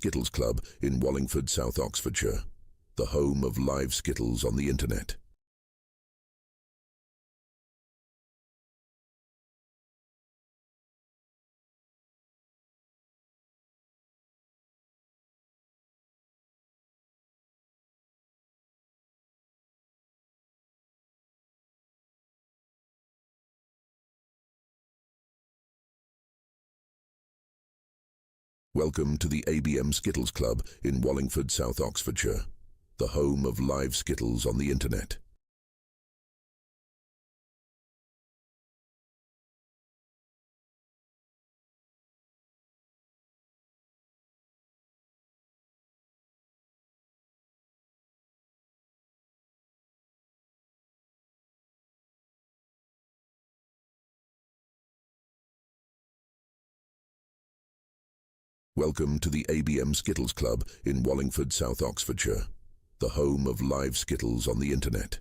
Skittles Club in Wallingford, South Oxfordshire, the home of live Skittles on the internet. Welcome to the ABM Skittles Club in Wallingford, South Oxfordshire, the home of live Skittles on the internet. Welcome to the ABM Skittles Club in Wallingford, South Oxfordshire, the home of live Skittles on the internet.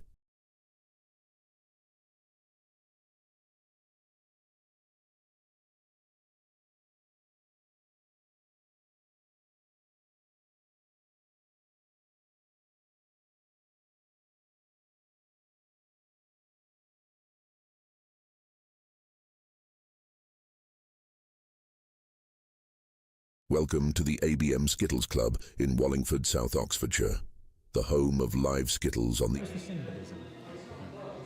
Welcome to the ABM Skittles Club in Wallingford, South Oxfordshire, the home of live Skittles on the...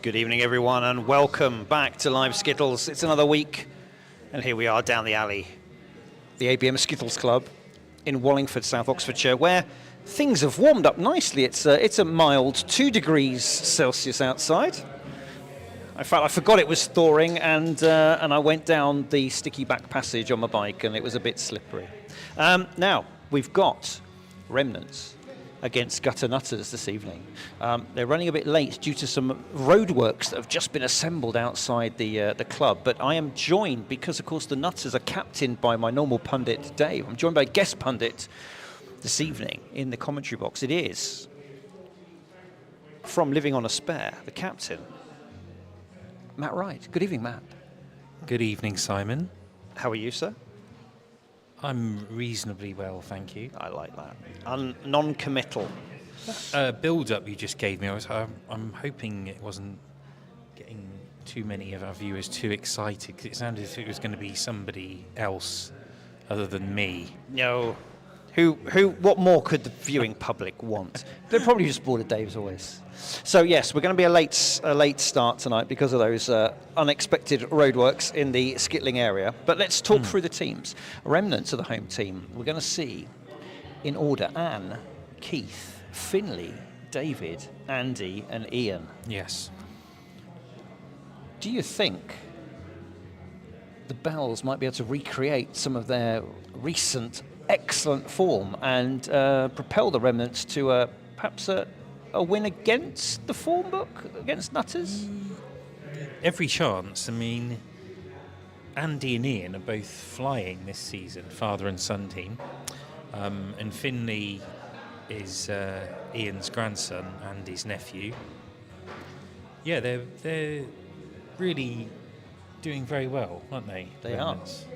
Good evening, everyone, and welcome back to Live Skittles. It's another week, and here we are down the alley, the ABM Skittles Club in Wallingford, South Oxfordshire, where things have warmed up nicely. It's a mild 2 degrees Celsius outside. In fact, I forgot it was thawing, and I went down the sticky back passage on my bike, and it was a bit slippery. Now, we've got Remnants against Gutter Nutters this evening. They're running a bit late due to some roadworks that have just been assembled outside the club, but I am joined, because of course the Nutters are captained by my normal pundit, Dave. I'm joined by a guest pundit this evening in the commentary box. It is, from Living on a Spare, the captain, Matt Wright. Good evening, Matt. Good evening, Simon. How are you, sir? I'm reasonably well, thank you. I like that. Non-committal. Build-up you just gave me, I'm hoping it wasn't getting too many of our viewers too excited, because it sounded as if it was going to be somebody else other than me. No. What more could the viewing public want? They're probably just bored of Dave's always. So yes, we're going to be a late start tonight because of those unexpected roadworks in the Skittling area. But let's talk through the teams. Remnants are the home team. We're going to see, in order, Anne, Keith, Finley, David, Andy, and Ian. Yes. Do you think the Bells might be able to recreate some of their recent excellent form and propel the Remnants to perhaps a win against the form book, against Nutters? Every chance. I mean, Andy and Ian are both flying this season, father and son team. And Finley is Ian's grandson, Andy's nephew. Yeah, they're really doing very well, aren't they? They Remnants? are.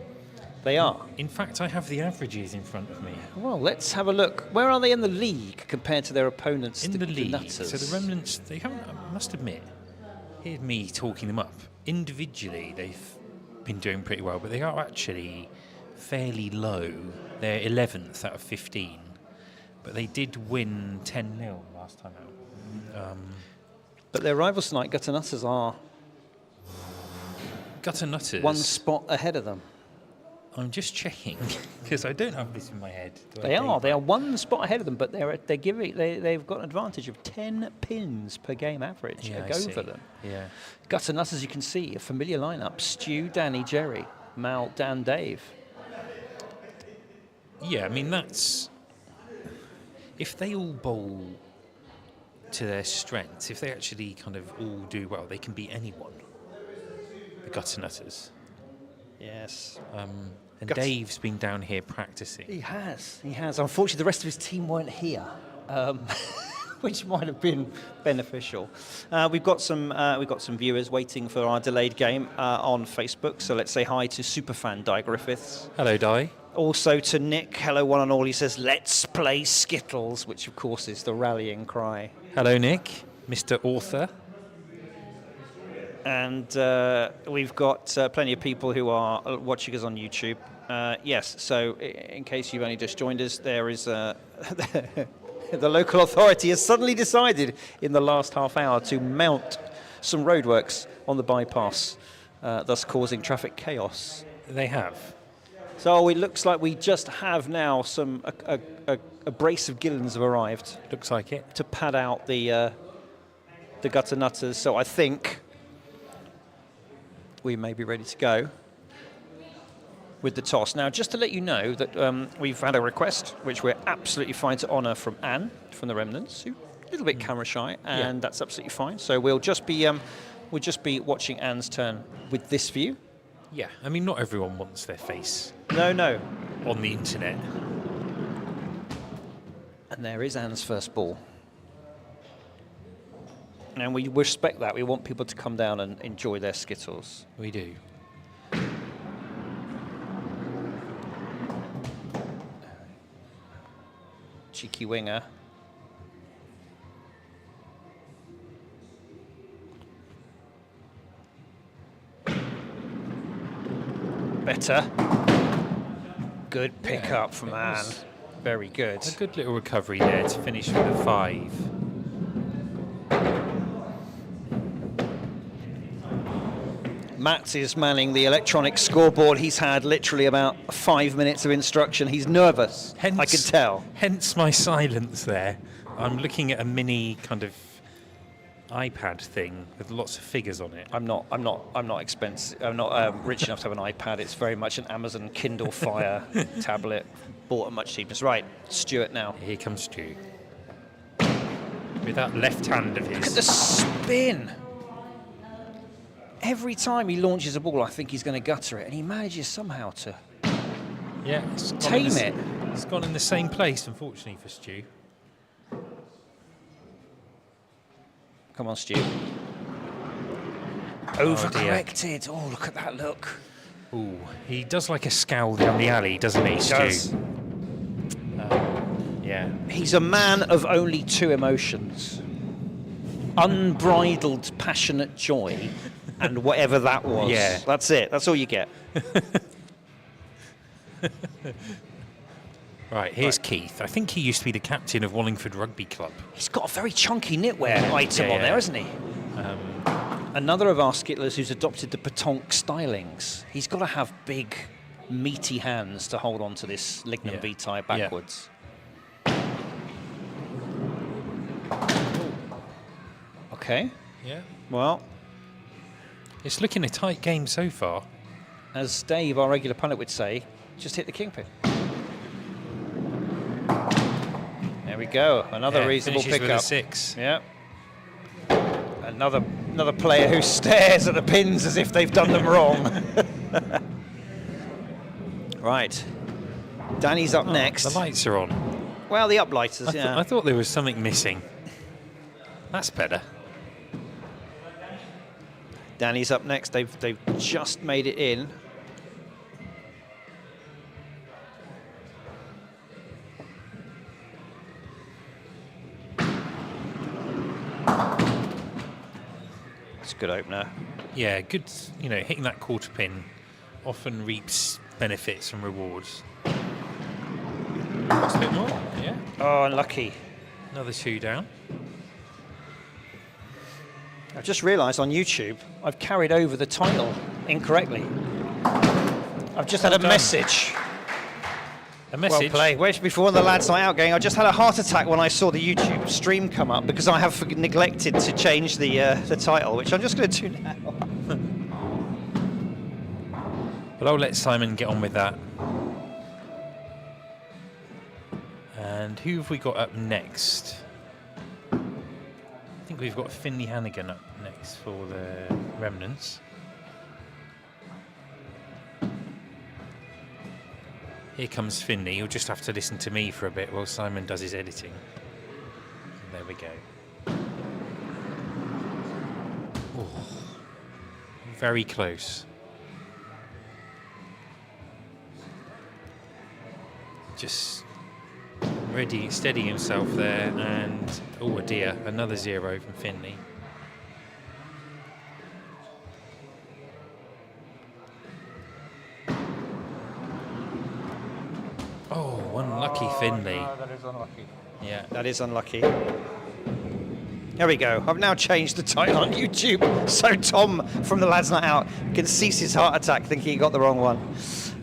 They are. In fact, I have the averages in front of me. Well, let's have a look. Where are they in the league compared to their opponents, In the league, Nutters? so the Remnants, they haven't, I must admit, here's me talking them up. Individually, they've been doing pretty well, but they are actually fairly low. They're 11th out of 15, but they did win 10-0 last time out. But their rivals tonight, Gutter Nutters, are Gutter Nutters. one spot ahead of them. I'm just checking because I don't have this in my head. They are one spot ahead of them, but they've got an advantage of 10 pins per game average over them. Yeah. Gutter Nutters, you can see a familiar lineup: Stu, Danny, Jerry, Mal, Dan, Dave. Yeah, I mean, that's... If they all bowl to their strengths, if they actually kind of all do well, they can beat anyone. The Gutter Nutters. Yes. And Dave's been down here practicing. He has. Unfortunately, the rest of his team weren't here, which might have been beneficial. We've got some viewers waiting for our delayed game on Facebook. So let's say hi to superfan Di Griffiths. Hello, Di. Also to Nick, hello one and all, he says, let's play Skittles, which of course is the rallying cry. Hello, Nick, Mr. Author. And we've got plenty of people who are watching us on YouTube. Yes, so in case you've only just joined us, there is the local authority has suddenly decided in the last half hour to mount some roadworks on the bypass, thus causing traffic chaos. They have. So it looks like we just have now a brace of Gillens have arrived. Looks like it. To pad out the gutter nutters. So I think we may be ready to go with the toss. Now, just to let you know that we've had a request, which we're absolutely fine to honour, from Anne from the Remnants, who's a little bit camera shy, and that's absolutely fine. So we'll just be watching Anne's turn with this view. Yeah, I mean, not everyone wants their face. No. On the internet. And there is Anne's first ball. And we respect that. We want people to come down and enjoy their Skittles. We do. Cheeky winger. Better. Good pick up from Anne. Very good. A good little recovery there to finish with a 5. Matt is manning the electronic scoreboard. He's had literally about 5 minutes of instruction. He's nervous, I can tell. Hence my silence there. I'm looking at a mini kind of iPad thing with lots of figures on it. I'm not expensive. I'm not rich enough to have an iPad. It's very much an Amazon Kindle Fire tablet. Bought at much cheapness. Right, Stuart now. Here comes Stu. With that left hand of his. Look at the spin. Every time he launches a ball, I think he's going to gutter it, and he manages somehow to tame it. It's gone in the same place, unfortunately, for Stu. Come on, Stu. Overcorrected. Oh, look at that look. Ooh, he does like a scowl down the alley, doesn't he, Stu? Does. Yeah. He's a man of only 2 emotions. Unbridled, passionate joy, and whatever that was. Yeah. That's it. That's all you get. Right, here's Keith. I think he used to be the captain of Wallingford Rugby Club. He's got a very chunky knitwear item on there, hasn't he? Another of our skittlers who's adopted the tonked stylings. He's got to have big, meaty hands to hold on to this lignum vitae backwards. Okay. Yeah. Well, it's looking a tight game so far. As Dave, our regular pundit, would say, just hit the kingpin. There we go. Another reasonable pickup. pickup. With a 6. Yeah. Another player who stares at the pins as if they've done them wrong. Right. Danny's up next. The lights are on. Well, the uplighters, yeah. I thought there was something missing. That's better. Danny's up next. They've just made it in. It's a good opener. Yeah, good. You know, hitting that quarter pin often reaps benefits and rewards. That's a bit more. Yeah. Oh, unlucky. Another 2 down. I've just realised on YouTube I've carried over the title incorrectly. I've just had a message. A message? Well played. Wait, before the lads night out game, I just had a heart attack when I saw the YouTube stream come up because I have neglected to change the title, which I'm just going to do now. But I'll let Simon get on with that. And who have we got up next? I think we've got Finley Hannigan up next for the Remnants. Here comes Finley. You'll just have to listen to me for a bit while Simon does his editing. And there we go. Oh, very close. just ready, steadying himself there, and oh dear, another 0 from Finley. Oh, unlucky Finley. No, that is unlucky. Yeah. That is unlucky. There we go. I've now changed the title on YouTube so Tom from the Lads Night Out can cease his heart attack thinking he got the wrong one.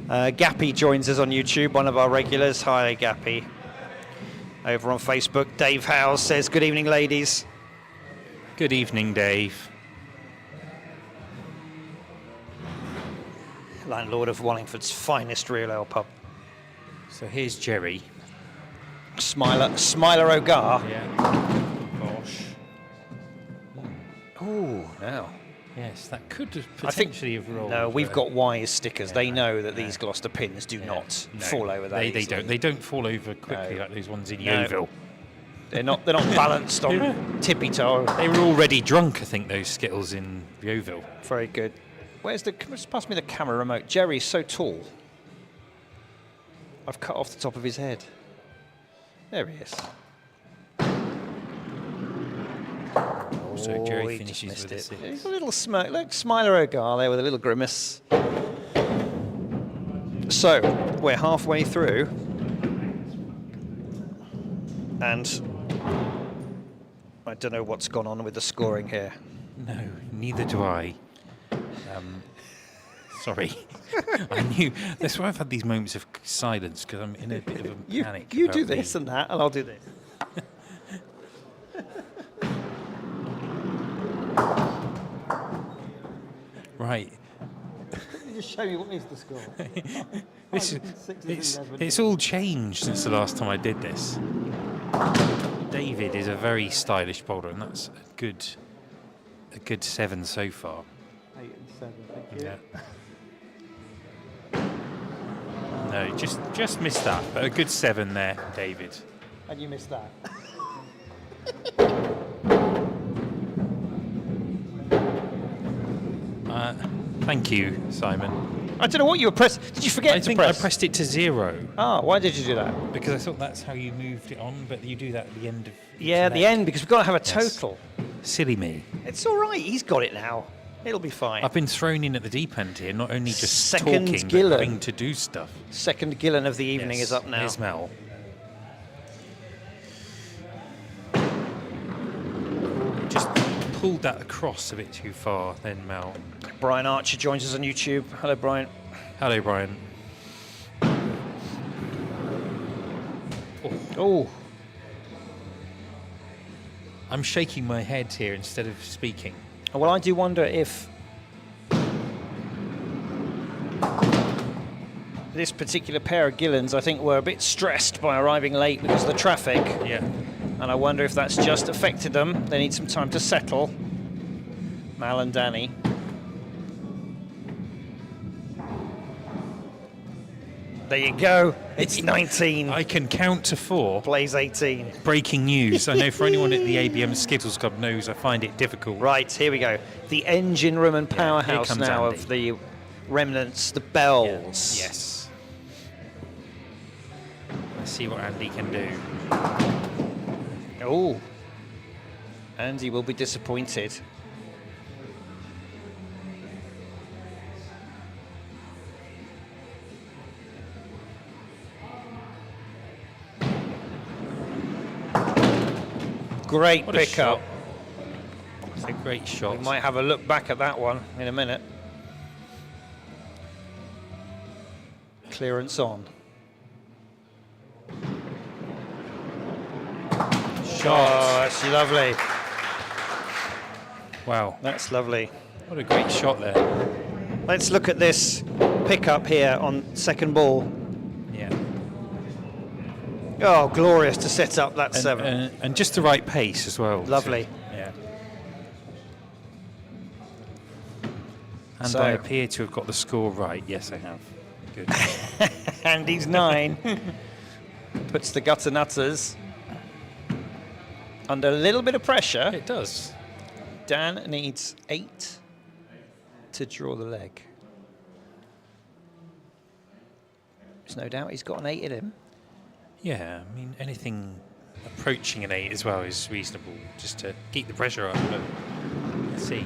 Gappy joins us on YouTube, one of our regulars. Hi, Gappy. Over on Facebook, Dave Howes says, good evening, ladies. Good evening, Dave. Landlord of Wallingford's finest real ale pub. So here's Jerry. Smiler O'Gar. Yeah. Gosh. Oh, now. Yes, that could have I think potentially have rolled. No, we've got wise stickers. Yeah, they know that no. these Gloucester pins do not No, fall over that They easily. don't. They don't fall over quickly No. like those ones in No. Yeovil. They're not balanced on tippy toe. They were already drunk, I think, those Skittles in Yeovil. Very good. Just pass me the camera remote. Jerry's so tall. I've cut off the top of his head. There he is. So Jerry he finishes just with missed a it. 6. He's a little smirk. Look, Smiler O'Gar there with a little grimace. So, we're halfway through. And I don't know what's gone on with the scoring here. No, neither do I. Sorry. I knew. That's why I've had these moments of silence, because I'm in a bit of a panic. You about do this and that, and I'll do this. Right. You just show me what is the score. It's all changed since the last time I did this. David is a very stylish bowler, and that's a good 7 so far. 8 and 7, thank you. Yeah. No, just missed that, but a good 7 there, David. And you missed that. Thank you, Simon. I don't know what you were pressing. Did you forget I to think press? I pressed it to 0 Ah, why did you do that? because I thought that's how you moved it on, but you do that at the end of each Yeah, at the leg. end, because we've got to have a Yes. total. Silly me. It's all right. He's got it now. It'll be fine. I've been thrown in at the deep end here, not only just Second talking, Gillen. but having to do stuff. Second Gillen of the evening Yes, is up now. Here's Mel. Just pulled that across a bit too far, then Mel. Brian Archer joins us on YouTube. Hello, Brian. Hello, Brian. Oh, I'm shaking my head here instead of speaking. well, I do wonder if this particular pair of Gillens, I think, were a bit stressed by arriving late because of the traffic. Yeah. And I wonder if that's just affected them. They need some time to settle. Mal and Danny. There you go. It's 19. I can count to 4. Plays 18. Breaking news. I know for anyone at the ABM Skittles Club knows I find it difficult. Right, here we go. The engine room and powerhouse comes now Andy. of the Remnants, the Bells. Yes. Let's see what Andy can do. Oh. Andy will be disappointed. Great What a pickup. shot. It's a great shot. We might have a look back at that one in a minute. Clearance on. Oh, that's lovely. Wow. That's lovely. What a great shot there. Let's look at this pickup here on second ball. Yeah. Oh, glorious to set up that 7. And just the right pace as well. Lovely. So, yeah. And So- I appear to have got the score right. Yes, I have. Good. Andy's 9. Puts the gutter nutters under a little bit of pressure. It does. Dan needs 8 to draw the leg. There's no doubt he's got an 8 in him. Yeah, I mean, anything approaching an 8 as well is reasonable, just to keep the pressure up. But let's see.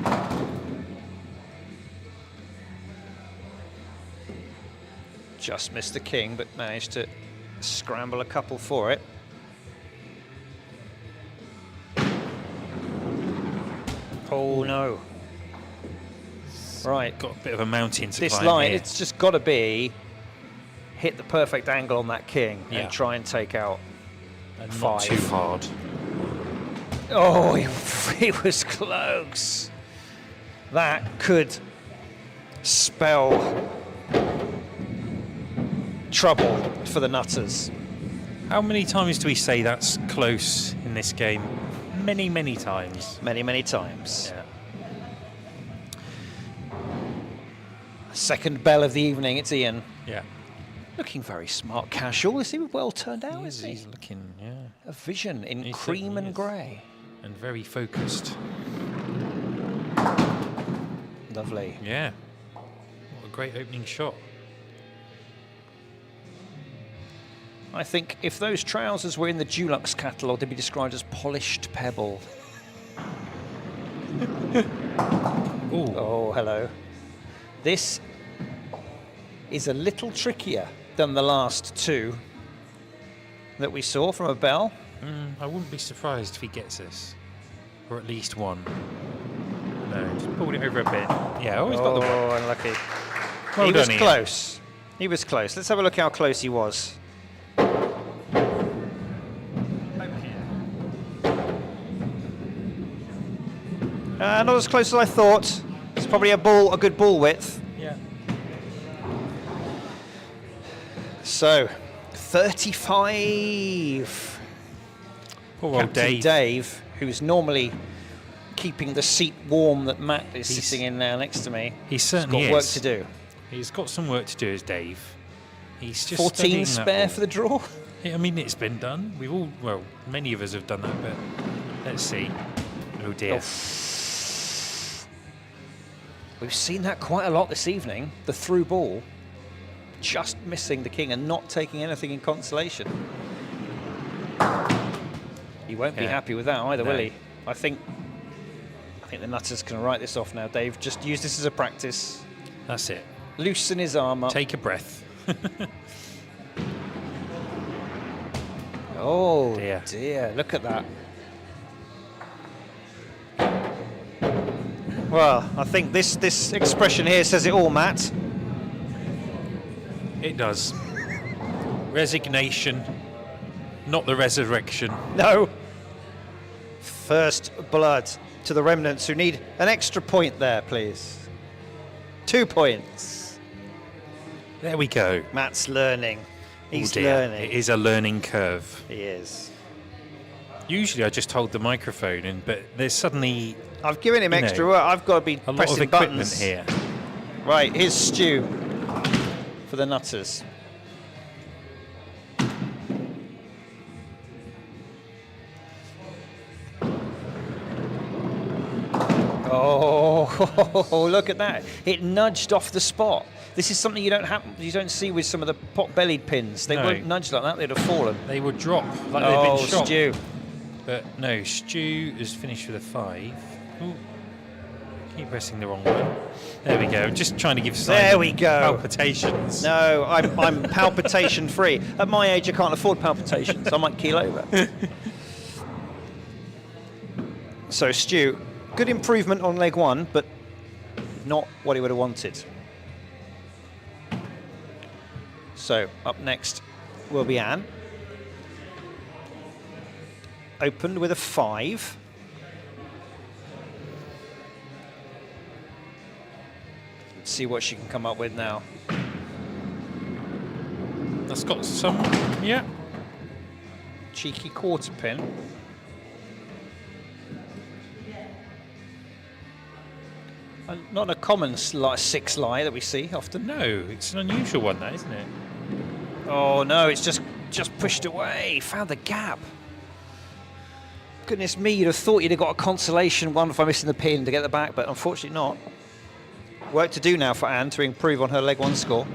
Just missed the king, but managed to scramble a couple for it. Oh no. Right. Got a bit of a mountain to This climb line, here. it's just got to be hit the perfect angle on that king Yeah. and try and take out And 5. not too hard. Oh, he was close. That could spell trouble for the Nutters. How many times do we say that's close in this game? Many, many times. Many, many times. Yeah. Second bell of the evening, it's Ian. Yeah. Looking very smart, casual. Is he well turned out, He's, isn't he? he's looking, yeah. A vision in He cream certainly and is. grey. And very focused. Lovely. Yeah. What a great opening shot. I think if those trousers were in the Dulux catalogue, they'd be described as polished pebble. Ooh. Oh, hello. This is a little trickier than the last two that we saw from a bell. I wouldn't be surprised if he gets this. Or at least one. No, just pulled it over a bit. Yeah, always got the one. Oh, unlucky. Well He was done, Ian. close. He was close. Let's have a look how close he was. Not as close as I thought. It's probably a good ball width. Yeah. So, 35. Poor old Captain Dave. Dave, who's normally keeping the seat warm that Matt is He's- sitting in now next to me. He He's certainly got work is. to do. He's got some work to do as Dave. He's just 14 studying that spare ball. for the draw. Yeah, I mean, it's been done. We've all, well, many of us have done that, but let's see. Oh dear. We've seen that quite a lot this evening. The through ball, just missing the king and not taking anything in consolation. He won't be Yeah. happy with that either, No. will he? I think the Nutters can write this off now, Dave. Just use this as a practice. That's it. Loosen his arm up. Take a breath. Oh Dear. dear, look at that. Well, I think this expression here says it all, Matt. It does. Resignation, not the resurrection. No. First blood to the Remnants, who need an extra point there, please. 2 points. There we go. Matt's learning. He's Oh dear. learning. It is a learning curve. He is. Usually I just hold the microphone in, but there's suddenly I've given him You extra know, work. I've got to be a lot pressing of equipment buttons here. Right, here's Stu for the Nutters. Oh, look at that. It nudged off the spot. This is something you don't see with some of the pot-bellied pins. They No. weren't nudged like that, they'd have fallen. They would drop like they've Oh, been shot. Stu. But no, Stu has finished with a 5. Ooh. Keep pressing the wrong one. There we go. Just trying to give Simon There we go. palpitations. No, I'm palpitation free. At my age, I can't afford palpitations. I might keel over. So, Stu, good improvement on leg one, but not what he would have wanted. So, up next will be Anne. Opened with a 5. Let's see what she can come up with now. That's got some, yeah. Cheeky quarter pin. Not a common 6 lie that we see often. No, it's an unusual one, that, isn't it? Oh no, it's just pushed away. Found the gap. Goodness me, you'd have thought you'd have got a consolation one by missing the pin to get the back, but unfortunately not. Work to do now for Anne to improve on her leg one score.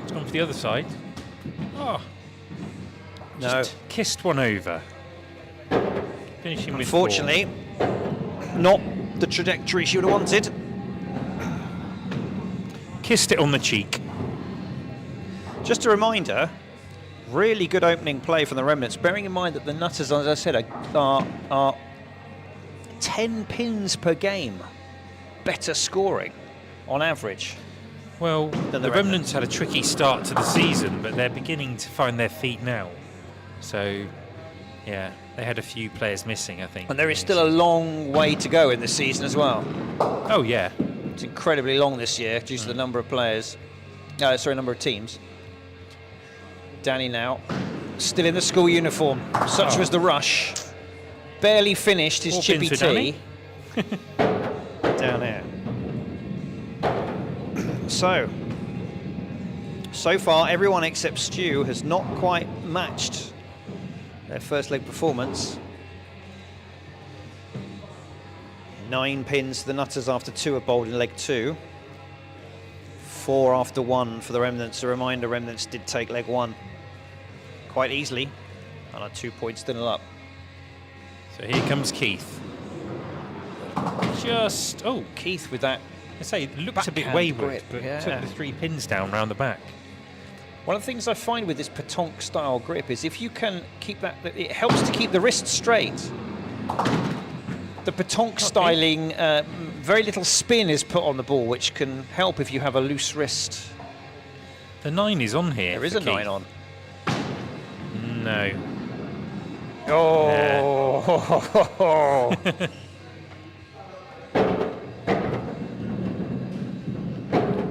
It's gone for the other side. Oh, Just kissed one over. Finishing with Unfortunately, not the trajectory she would have wanted. 4. Kissed it on the cheek. Just a reminder, really good opening play from the Remnants, bearing in mind that the Nutters, as I said, are 10 pins per game better scoring on average. Well, Than the the Remnants had a tricky start to the season, but they're beginning to find their feet now. So, yeah, they had a few players missing, I think. And there is still a long way to go in this season as well. Oh, yeah. It's incredibly long this year due to the number of players. Number of teams. Danny now, still in the school uniform. Such was the rush. Barely finished his 4 chippy pins for tea. Down here. So far, everyone except Stu has not quite matched their first leg performance. 9 pins to the Nutters after 2 are bowled in leg 2. 4 after 1 for the Remnants. A reminder, Remnants did take leg 1 quite easily and are 2 points still up. So here comes Keith. Keith with that. I say, it looks a bit Backhand wayward, grip, but yeah. took the 3 pins down round the back. One of the things I find with this tonked style grip is if you can keep that, it helps to keep the wrist straight. The tonked styling, very little spin is put on the ball, which can help if you have a loose wrist. The 9 is on here. There is a 9 on. No. Oh!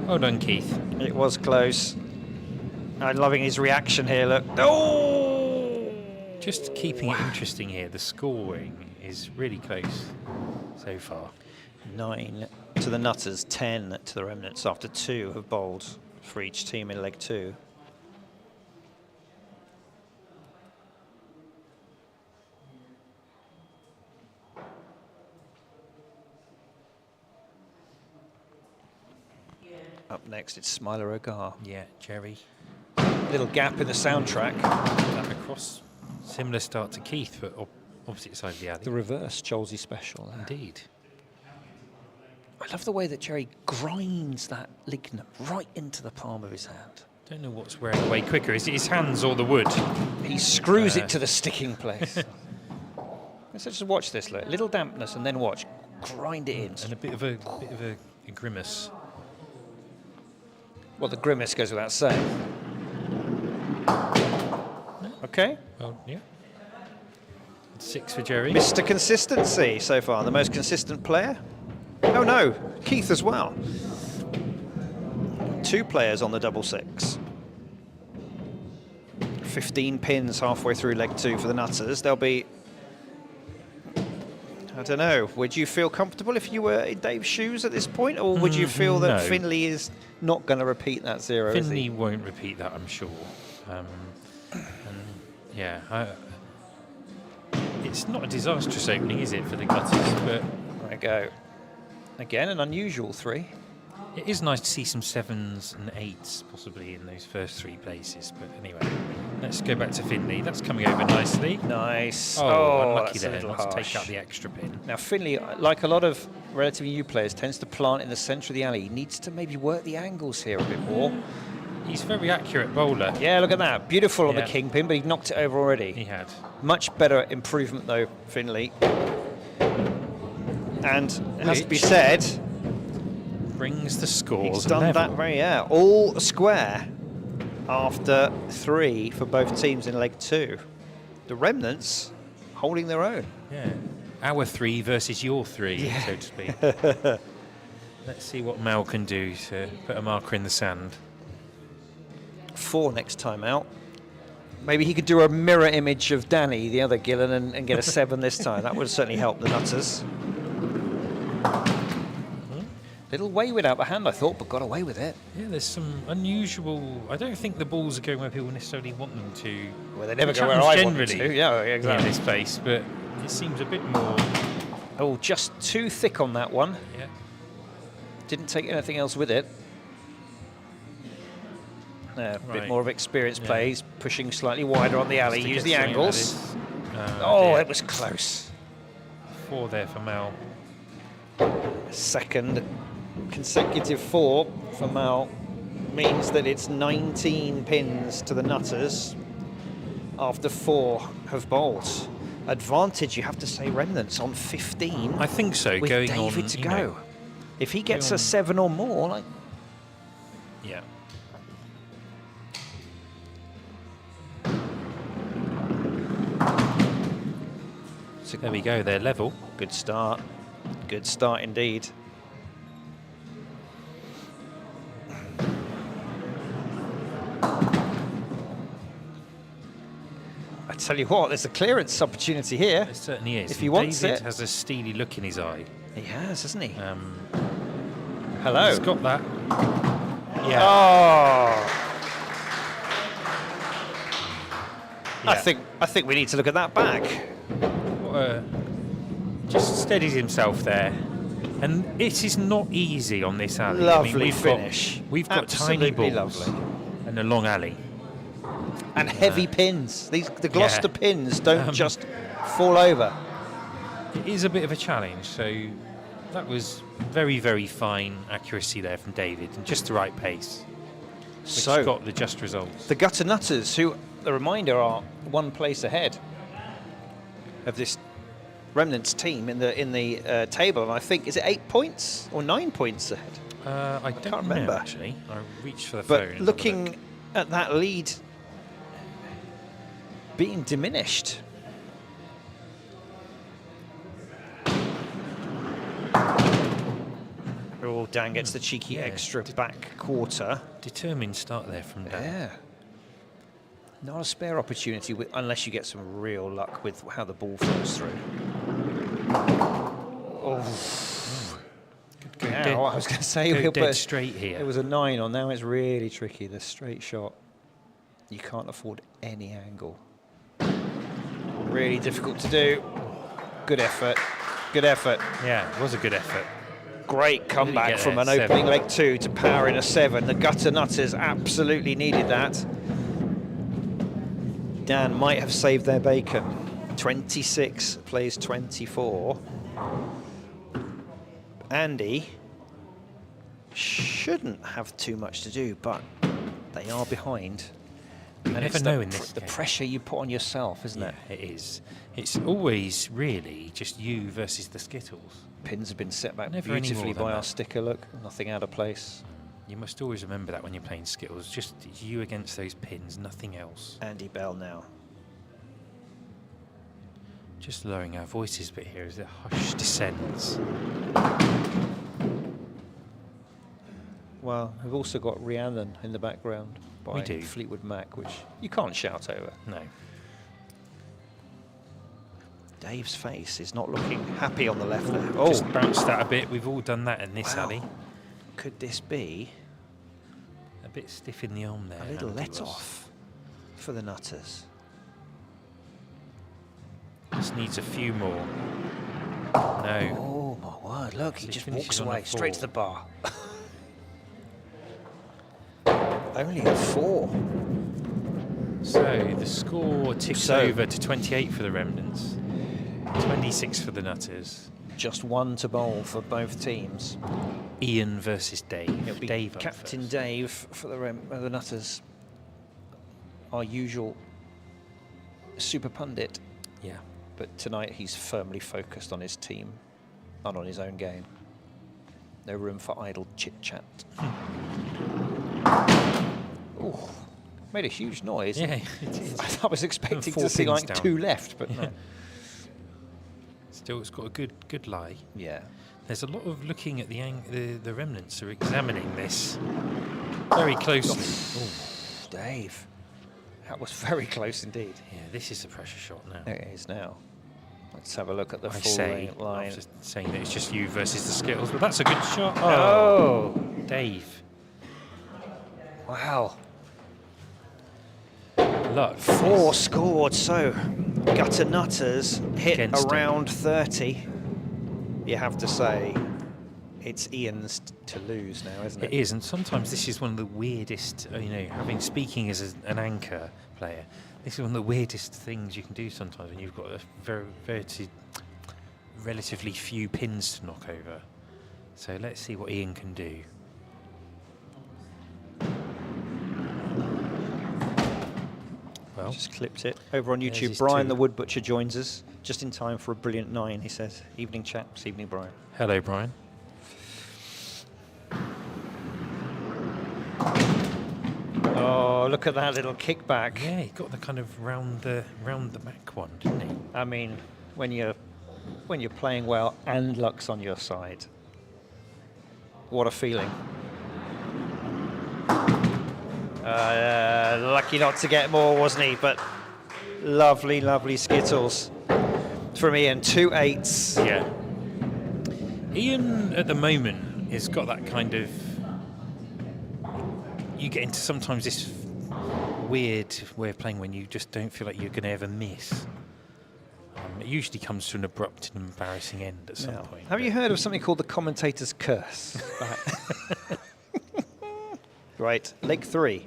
Well done, Keith. It was close. I'm loving his reaction here, look. Oh! Just keeping it interesting here, the scoring is really close so far. 9 to the Nutters, 10 to the Remnants after 2 have bowled for each team in leg 2. Up next, it's Smiler Ogar. Yeah, Jerry. Little gap in the soundtrack. Across, similar start to Keith, but opposite side of the alley. The reverse Cholsey special. Indeed. I love the way that Jerry grinds that ligament right into the palm of his hand. Don't know what's wearing away quicker. Is it his hands or the wood? He screws it to the sticking place. Let's just watch this. Look. Little dampness, and then watch. Grind it in. And a bit of a grimace. Well, the grimace goes without saying. Okay. Well, yeah. 6 for Jerry. Mr. Consistency so far, the most consistent player. Oh no, Keith as well. 2 players on the double 6. 15 pins halfway through leg 2 for the Nutters. They'll be, I don't know, would you feel comfortable if you were in Dave's shoes at this point, or would you feel that no. Finley is not going to repeat that 0? Finley won't repeat that, I'm sure. It's not a disastrous opening, is it, for the Nutters? But there we go. Again, an unusual 3. it is nice to see some 7s and 8s possibly in those first 3 places. But anyway, let's go back to Finley. That's coming over nicely. Nice. Oh, unlucky that's a there. little Not to harsh. take out the extra pin. Now, Finley, like a lot of relatively new players, tends to plant in the centre of the alley. He needs to maybe work the angles here a bit more. He's a very accurate bowler. Yeah, look at that. Beautiful on the Yeah. kingpin, but he knocked it over already. He had. Much better improvement, though, Finley. And it has to be said, Brings the scores he's done level. that all square after 3 for both teams in leg 2. The Remnants holding their own. Yeah. Our 3 versus your 3, so to speak. Let's see what Mal can do to put a marker in the sand. 4 next time out. Maybe he could do a mirror image of Danny, the other Gillen, and get a 7 this time. That would certainly help the Nutters. Little wayward out the hand, I thought, but got away with it. Yeah, there's some unusual... I don't think the balls are going where people necessarily want them to. Well, they never Which go where happens I want them generally to. Yeah, in exactly. this place, but it seems a bit more... Oh, just too thick on that one. Yeah. Didn't take anything else with it. A bit Right. more of experienced Yeah. plays, pushing slightly wider on the alley, Just to use get the something out of angles. this. Oh, dear. it was close. 4 there for Mal. Second consecutive 4 for Mal means that it's 19 pins to the Nutters after 4 have bowled. Advantage, you have to say, Remnants on 15. I think so. With Going David on, to you go. know, If he gets going a on- 7 or more, like, yeah. So there we go. They're level. good start. Good start indeed. I tell you what, there's a clearance opportunity here. It certainly is. If he And wants David it. has a steely look in his eye. He has, hasn't he? Hello. Hello. He's got that. Yeah. Oh. Yeah. I think we need to look at that back. Just steadies himself there. And it is not easy on this alley. Lovely we've finish. We've got tiny Absolutely balls lovely. and a long alley. And heavy pins. The Gloucester Yeah. pins don't just fall over. It is a bit of a challenge, so that was very, very fine accuracy there from David and just the right pace, which So got the just results. the Gutter Nutters, who, the reminder, are 1 place ahead of this Remnants team in the table, and I think, is it 8 points or 9 points ahead? I don't can't remember. know, actually. I reached for the phone. But and had a looking look. at that lead being diminished. Oh, Dan gets the cheeky Yeah. extra back quarter. Determined start there from Dan. Yeah. Not a spare opportunity unless you get some real luck with how the ball flows through. Oh. Go Yeah, dead- I was going to say, go but dead straight here. it was a 9 on. Now it's really tricky. The straight shot. You can't afford any angle. Really difficult to do. Good effort. Good effort. Yeah, it was a good effort. Great comeback get from there, an opening 7. leg 2 to power in a 7. The Gutter Nutters absolutely needed that. Dan might have saved their bacon. 26 plays 24. Andy shouldn't have too much to do, but they are behind. And never it's know in this the game. pressure you put on yourself, isn't it? It is. It's always really just you versus the Skittles. Pins have been set back Never any beautifully more than by our that. sticker, look. Nothing out of place. You must always remember that when you're playing Skittles. Just you against those pins, nothing else. Andy Bell now. Just lowering our voices a bit here as the hush descends. Well, we've also got Rhiannon in the background by We do. Fleetwood Mac, which you can't shout over. No. Dave's face is not looking happy on the left there. Just bounced that a bit. We've all done that in this Wow. alley. Could this be A bit stiff in the arm there. a little Andy let was. off for the Nutters? Just needs a few more. No. Oh my word, look, he So he just finishes walks on a away straight to 4. the bar. Only a 4. So the score ticks So- over to 28 for the Remnants, 26 for the Nutters. Just 1 to bowl for both teams. Ian versus Dave. It'll be Dave up Captain first. Dave for the Nutters. Our usual super pundit. Yeah. But tonight he's firmly focused on his team and on his own game. No room for idle chit-chat. Ooh, made a huge noise. Yeah, it is. I was expecting 4 to see pins like down. 2 left, but no. Still, it's got a good lie. Yeah. There's a lot of looking at the Remnants are examining this very closely. Ooh. Dave, that was very close indeed. Yeah, this is the pressure shot now. There it is now. Let's have a look at the I full say, line. after saying that it's just you versus the Skittles, but that's a good shot. Oh, Dave. wow. Luck. 4 scored, so Gutter Nutters hit Against him. around 30, you have to say. It's Ian's to lose now, isn't it? It is, and sometimes this is one of the weirdest, having speaking as an anchor player, this is one of the weirdest things you can do sometimes when you've got a relatively few pins to knock over. So let's see what Ian can do. Well, Just clipped it over on there's YouTube. his Brian two. the Wood Butcher joins us just in time for a brilliant 9, he says. Evening, chaps. Evening, Brian. hello, Brian. Oh, look at that little kickback. Yeah, he got the kind of round the back one, didn't he? I mean, when you're playing well and luck's on your side, what a feeling. Lucky not to get more, wasn't he? But lovely, lovely Skittles from Ian. 2 8s. Yeah. Ian, at the moment, has got that kind of... You get into sometimes this weird way of playing when you just don't feel like you're going to ever miss. It usually comes to an abrupt and embarrassing end at some point. Have you heard of something called the commentator's curse? Right, leg 3. Do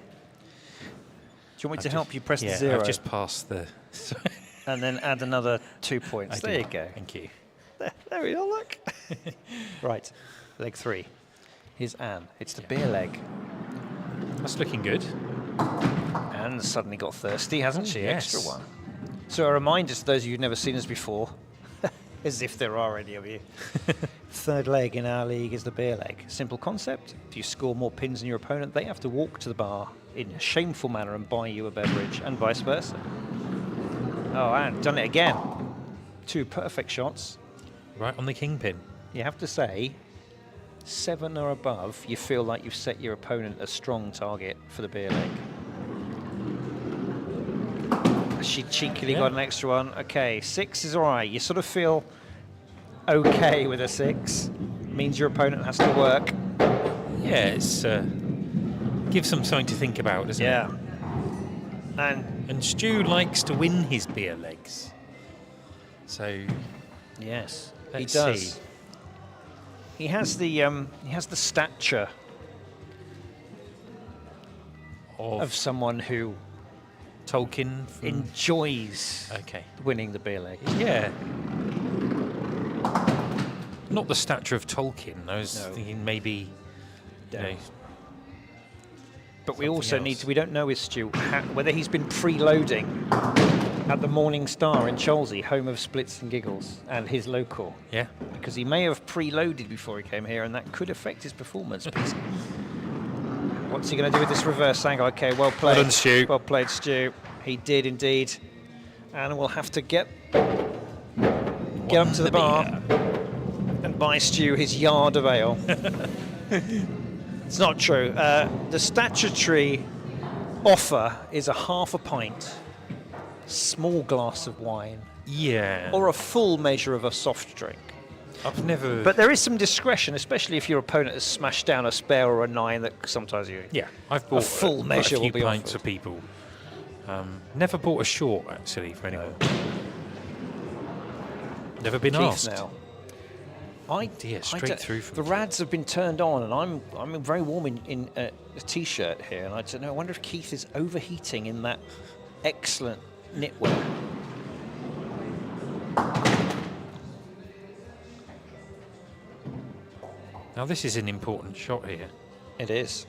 you want me to help you press the 0? I've just passed the... And then add another 2 points. There you go. Thank you. There we are, look. Right, leg 3. Here's Anne. It's the beer leg. That's looking good. Anne suddenly got thirsty, hasn't she? yes. Extra one. So a reminder to those of you who've never seen us before, as if there are any of you. Third leg in our league is the beer leg. Simple concept. If you score more pins than your opponent, they have to walk to the bar in a shameful manner and buy you a beverage, and vice versa. Oh, and done it again. 2 perfect shots. Right on the kingpin. You have to say, 7 or above, you feel like you've set your opponent a strong target for the beer leg. She cheekily got an extra one. Okay, 6 is all right. You sort of feel okay with a 6. Means your opponent has to work. Yeah, it's gives them something to think about, doesn't it? Yeah. And Stu likes to win his beer legs. So Yes, let's he does. see. He has the stature of someone who Tolkien enjoys Okay. winning the beer leg. Yeah. Not the stature of Tolkien. I was No. thinking maybe, you know, But we something also else. need to, we don't know, is Stu, whether he's been preloading at the Morning Star in Cholsey, home of Splitz and Giggles, and his local. yeah. Because he may have preloaded before he came here, and that could affect his performance. What's he going to do with this reverse angle? Okay, well played. Well done, Stu. Well played, Stu. He did indeed. And we'll have to get up to the bar and buy Stu his yard of ale. It's not true. The statutory offer is a half a pint, small glass of wine, Yeah. or a full measure of a soft drink. I've never. But there is some discretion, especially if your opponent has smashed down a spare or a 9 that sometimes you... yeah, I've bought full quite measure a few will be pints offered. for people. Never bought a short actually for anyone. Never been Keith asked. now. Dear, straight through from the rads have been turned on, and I'm very warm in a t-shirt here, and I don't know. I wonder if Keith is overheating in that excellent knitwear. Now this is an important shot here. It is.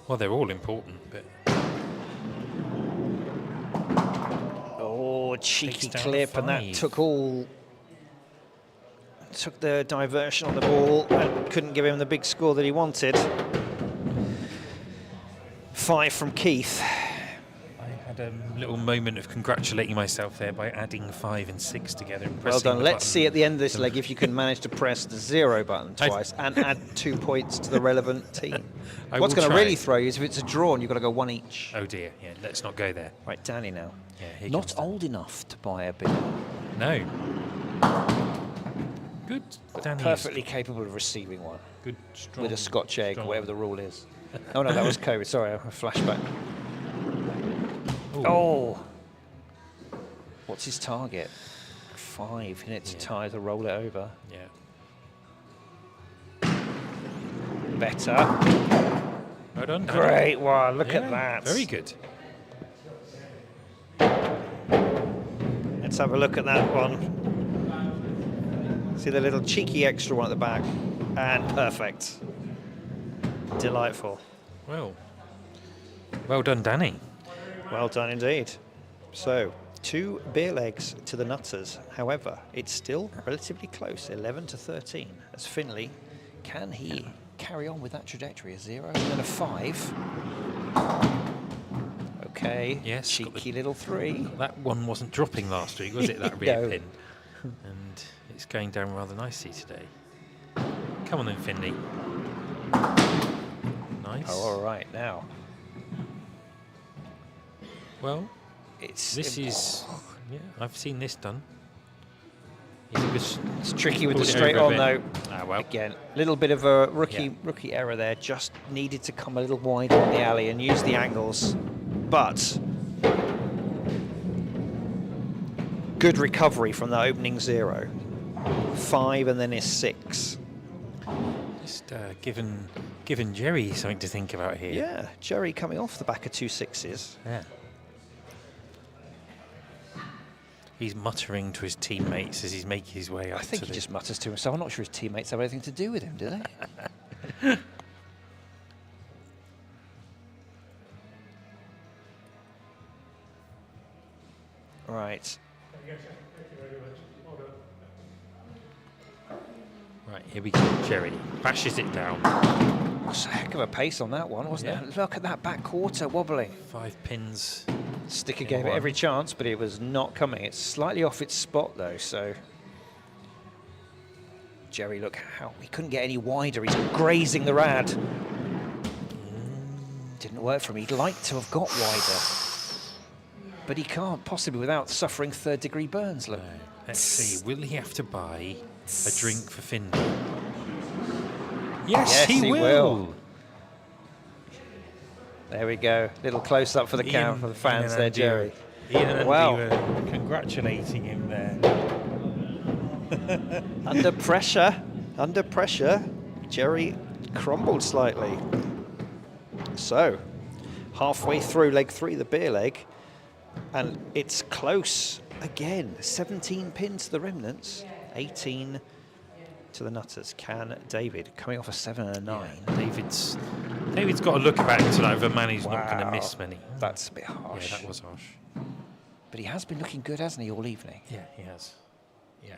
Well, they're all important, but Oh, cheeky Takes down clip, a and that 5. took the diversion on the ball and couldn't give him the big score that he wanted. 5 from Keith. I had a little moment of congratulating myself there by adding 5 and 6 together. And Well pressing done. the Let's button. see at the end of this leg if you can manage to press the 0 button twice and add 2 points to the relevant team. I What's will going to try. really throw you is if it's a draw and you've got to go 1 each. Oh dear, yeah, let's not go there. Right, Danny now. Yeah, here Not comes Dan. old enough to buy a beer. No. Good, Danny. Perfectly capable of receiving one Good, strong. with a Scotch egg, strong. whatever the rule is. Oh no, that was COVID. Sorry, a flashback. Ooh. Oh. What's his target? 5. He needs to tie to roll it over. Yeah. Better. Well done. Great one. Look at that. Very good. Let's have a look at that one. See the little cheeky extra one at the back. And perfect. Delightful. Well done, Danny. Well done indeed. So, 2 beer legs to the Nutters. However, it's still relatively close, 11 to 13. As Finley, can he carry on with that trajectory? A 0 and then a 5. Okay, yes, cheeky little 3. That one wasn't dropping last week, was it, that rear No. pin? And it's going down rather nicely today. Come on then, Finley. Nice. Oh, all right, now. Well, It's I've seen this done. It's tricky with the Pulled it straight over on, a though. bit. Ah, well. Again, a little bit of a rookie error there. Just needed to come a little wider on the alley and use the angles. But good recovery from that opening 0. 5 and then his 6. Just given Jerry something to think about here. Yeah, Jerry coming off the back of 2 6s. Yeah. He's muttering to his teammates as he's making his way up. I think he just mutters to himself. I'm not sure his teammates have anything to do with him, do they? Right. Right, here we go. Jerry bashes it down. That's a heck of a pace on that one, wasn't it? Look at that back quarter wobbling. 5 pins. Sticker gave it every chance, but it was not coming. It's slightly off its spot, though, so... Jerry, look how... He couldn't get any wider. He's grazing the rad. Didn't work for him. He'd like to have got wider. But he can't, possibly without suffering third-degree burns, look. No. Let's see, will he have to buy a drink for Finley? Yes, he will. There we go. Little close-up for the camera, for the fans there, Jerry. Ian and Andy Wow. were congratulating him there. Under pressure, Jerry crumbled slightly. So, halfway through leg 3, the beer leg, and it's close again. 17 pins to the Remnants, 18 to the Nutters. Can David, coming off a 7 and a 9. Yeah, David's got to look about to like a man who's not going to miss many. That's a bit harsh. Yeah, that was harsh. But he has been looking good, hasn't he, all evening? Yeah, he has. Yeah,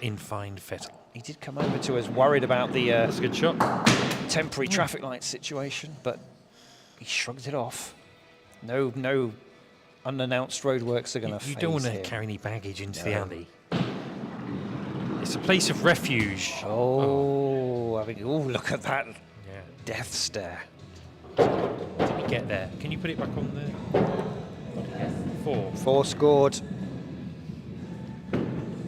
in fine fettle. He did come over to us worried about the That's a good shot. temporary traffic light situation, but he shrugged it off. No unannounced roadworks are going to faze You don't want to him. carry any baggage into the alley. It's a place of refuge. Oh, look at that Yeah. death stare. Did we get there? Can you put it back on there? 4. 4 scored.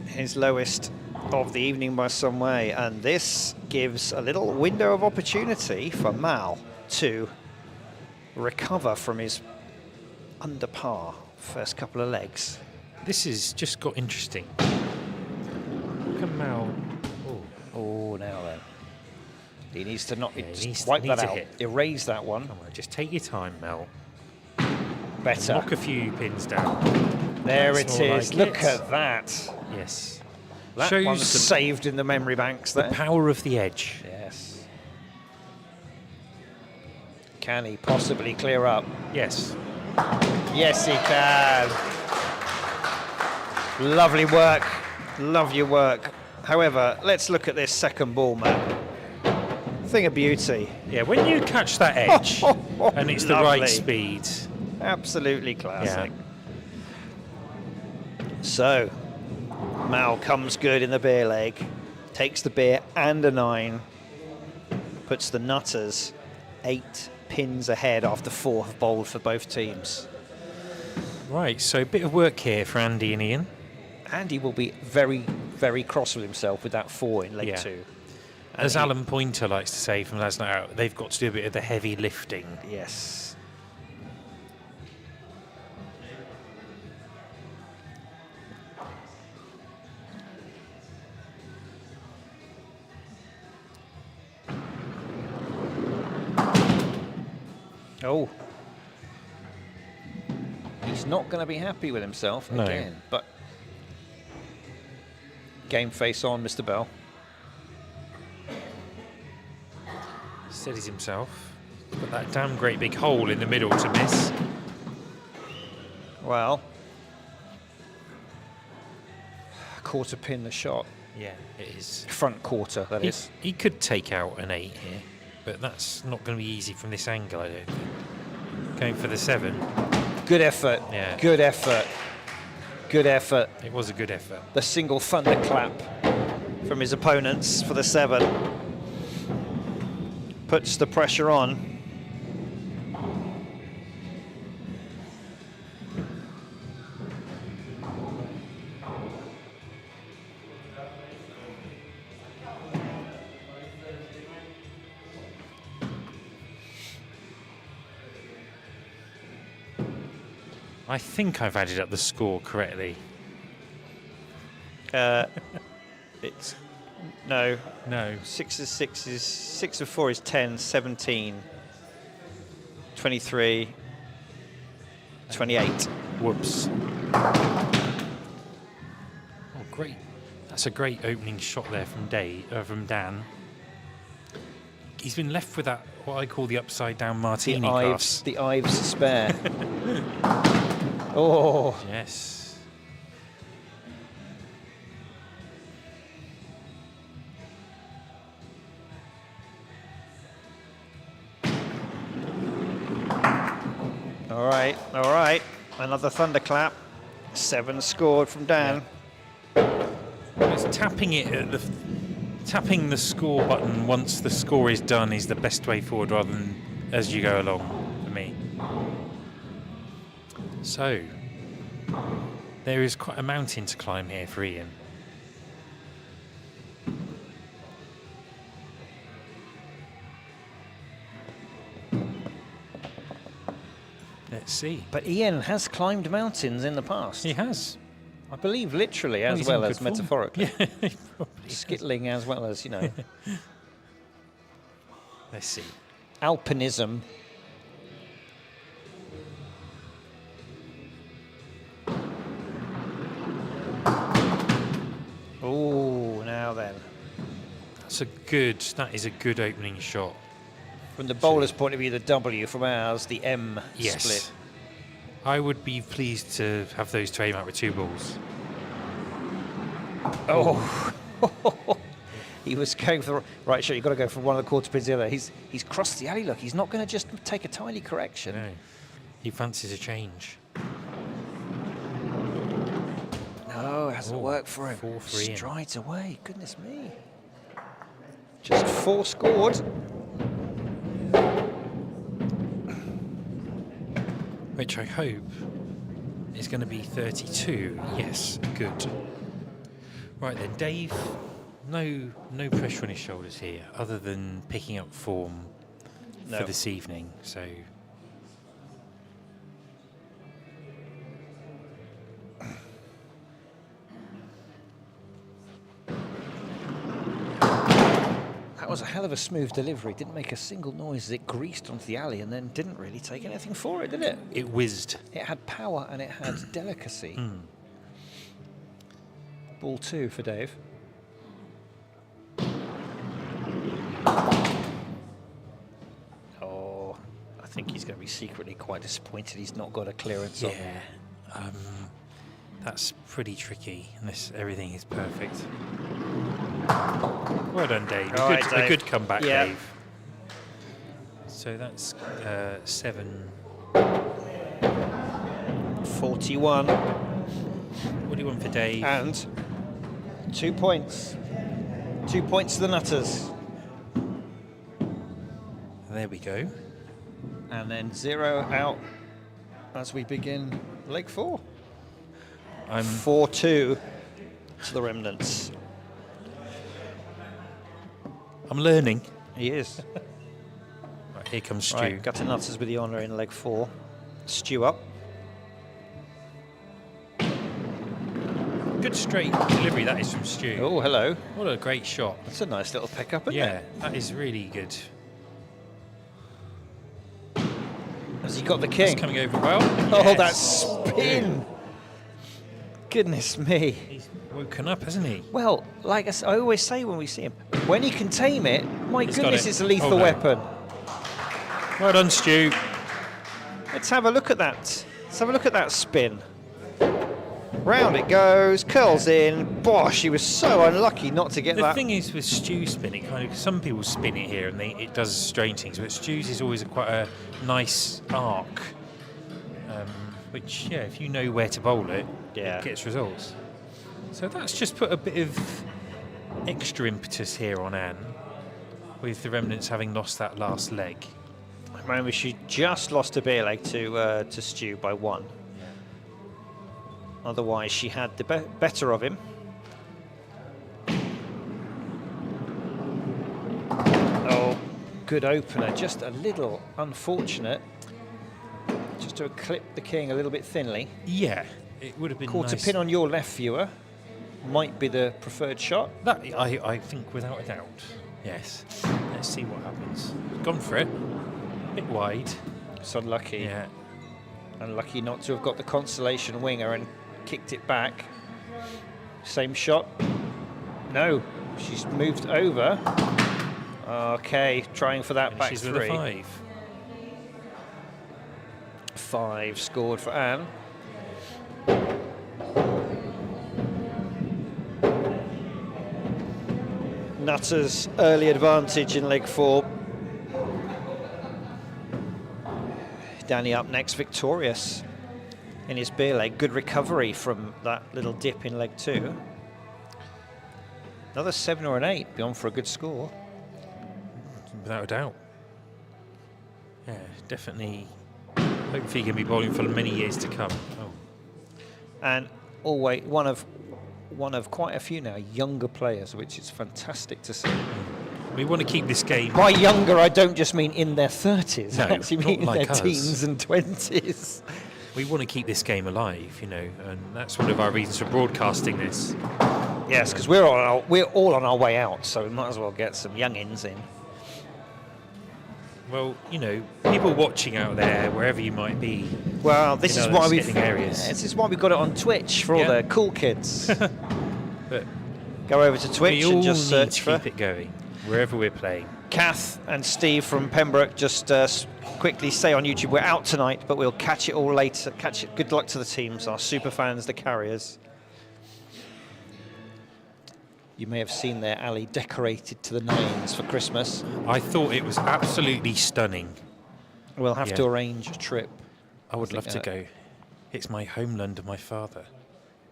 His lowest of the evening by some way, and this gives a little window of opportunity for Mal to recover from his under par first couple of legs. This has just got interesting. Look at Mal. Oh, now then. He needs to not Yeah, he just needs- wipe needs that a out. hit. Erase that one. Come on, just take your time, Mel. Better. Knock a few pins down. There That's it more is. like Look it. at that. Yes. That Shows one's the saved in the memory banks there. power of the edge. Yes. Can he possibly clear up? Yes. Yes, he can. Lovely work. Love your work. However, let's look at this second ball, man. Thing of beauty. Yeah, when you catch that edge and it's the Lovely. right speed. Absolutely classic. So, Mal comes good in the beer leg, takes the beer and a 9, puts the Nutters 8 pins ahead after 4 have bowled for both teams. Right, so a bit of work here for Andy and Ian. Andy will be very, very cross with himself with that 4 in leg Yeah. 2. As Alan Pointer likes to say from Last Night Out, they've got to do a bit of the heavy lifting. Yes. Oh. He's not going to be happy with himself again, but game face on, Mr. Bell. Steadies himself. Got that damn great big hole in the middle to miss. Well, quarter pin the shot. Yeah, it is. Front quarter, that is. He could take out an 8 here, but that's not going to be easy from this angle, I don't think. Going for the 7. Good effort. Yeah. Good effort. Good effort. It was a good effort. The single thunderclap from his opponents for the 7 puts the pressure on. I think I've added up the score correctly. It's no. 6 of 4 is 10, 17, 23, 28. Whoops. Oh, great. That's a great opening shot there from Dan. He's been left with that, what I call the upside down martini glass. The Ives spare. Oh. Yes. All right. Another thunderclap. 7 scored from Dan. Yeah. It's tapping it at tapping the score button once the score is done is the best way forward, rather than as you go along, for me. So, there is quite a mountain to climb here for Ian. Let's see. But Ian has climbed mountains in the past. He has. I believe literally as he's well in as good form. metaphorically. Yeah, he probably Skittling as well as, Let's see. alpinism. Oh, now then. That is a good opening shot. From the bowler's point of view, the W; from ours, the M split. I would be pleased to have those to aim out with 2 balls. Oh. He was going for the right shot. You've got to go from one of the quarter pins to the other. He's crossed the alley. Look, he's not going to just take a tiny correction. No, he fancies a change. No, it hasn't worked for him. 4 for Ian. Strides away. Goodness me. Just 4 scored. Which I hope is going to be 32. Yes, good. Right then, Dave. No pressure on his shoulders here, other than picking up form for this evening. So. That was a hell of a smooth delivery. Didn't make a single noise as it greased onto the alley and then didn't really take anything for it, did it? It whizzed. It had power and it had delicacy. Ball 2 for Dave. Oh, I think he's going to be secretly quite disappointed he's not got a clearance on. Yeah, that's pretty tricky unless everything is perfect. Well done, Dave. A good comeback, Dave. So that's 7. 41. What do you want for Dave? And 2 points. 2 points to the Nutters. There we go. And then 0 out as we begin leg 4. 4-2 to the Remnants. I'm learning. He is. Right, here comes Stu. Right, Gutter Nutters with the honour in leg 4. Stu up. Good straight delivery that is from Stu. Oh, hello. What a great shot. That's a nice little pickup, isn't it? Yeah, that is really good. got the king. That's coming over well. Oh, Yes. that spin! Goodness me. He's woken up, hasn't he? Well, like I always say when we see him, when he can tame it, my He's got goodness, it. it's a lethal Oh, no. weapon. Well done, Stu. Let's have a look at that. Let's have a look at that spin. Round it goes, curls in. Bosh, he was so unlucky not to get The that. thing is with Stu's spin, it kind of, some people spin it here and it does strange things, but Stu's is always quite a nice arc, which, yeah, if you know where to bowl it, Yeah. it gets results. So that's just put a bit of extra impetus here on Anne, with the Remnants having lost that last leg. Remember, she just lost a beer leg to Stu by 1. Otherwise, she had the better of him. Oh, good opener. Just a little unfortunate. Just to clip the king a little bit thinly. Yeah, it would have been Quarter nice. pin on your left, viewer. Might be the preferred shot. That, I think without a doubt, yes. Let's see what happens. Gone for it. Bit wide. It's unlucky. Yeah. Unlucky not to have got the consolation winger and kicked it back. Same shot. No, she's moved over. Okay, trying for that And back she's three. with a 5. 5 scored for Anne. Nutter's early advantage in leg 4. Danny up next, victorious in his beer leg. Good recovery from that little dip in leg 2. Another 7 or an 8, beyond for a good score. Without a doubt. Yeah, definitely. Hopefully he can be bowling for many years to come. Oh. And always one of quite a few now younger players, which is fantastic to see. We want to keep this game. By younger, I don't just mean in their 30s. I No, actually not mean in like their us. teens and 20s. We want to keep this game alive, you know, and that's one of our reasons for broadcasting this. Yes, because we're all on our way out, so we might as well get some youngins in. Well, you know, people watching out there, wherever you might be. Well, this in is other why we've skitting areas. this is why we've got it on Twitch for all Yeah. the cool kids. But Go over to Twitch we all and just need search to for keep it going, wherever we're playing. Kath and Steve from Pembroke. Just quickly say on YouTube, we're out tonight, but we'll catch it all later. Catch it. Good luck to the teams, our super fans, the carriers. You may have seen their alley decorated to the nines for Christmas. I thought it was absolutely stunning. We'll have Yeah. to arrange a trip. I would think love to go. It's my homeland of my father,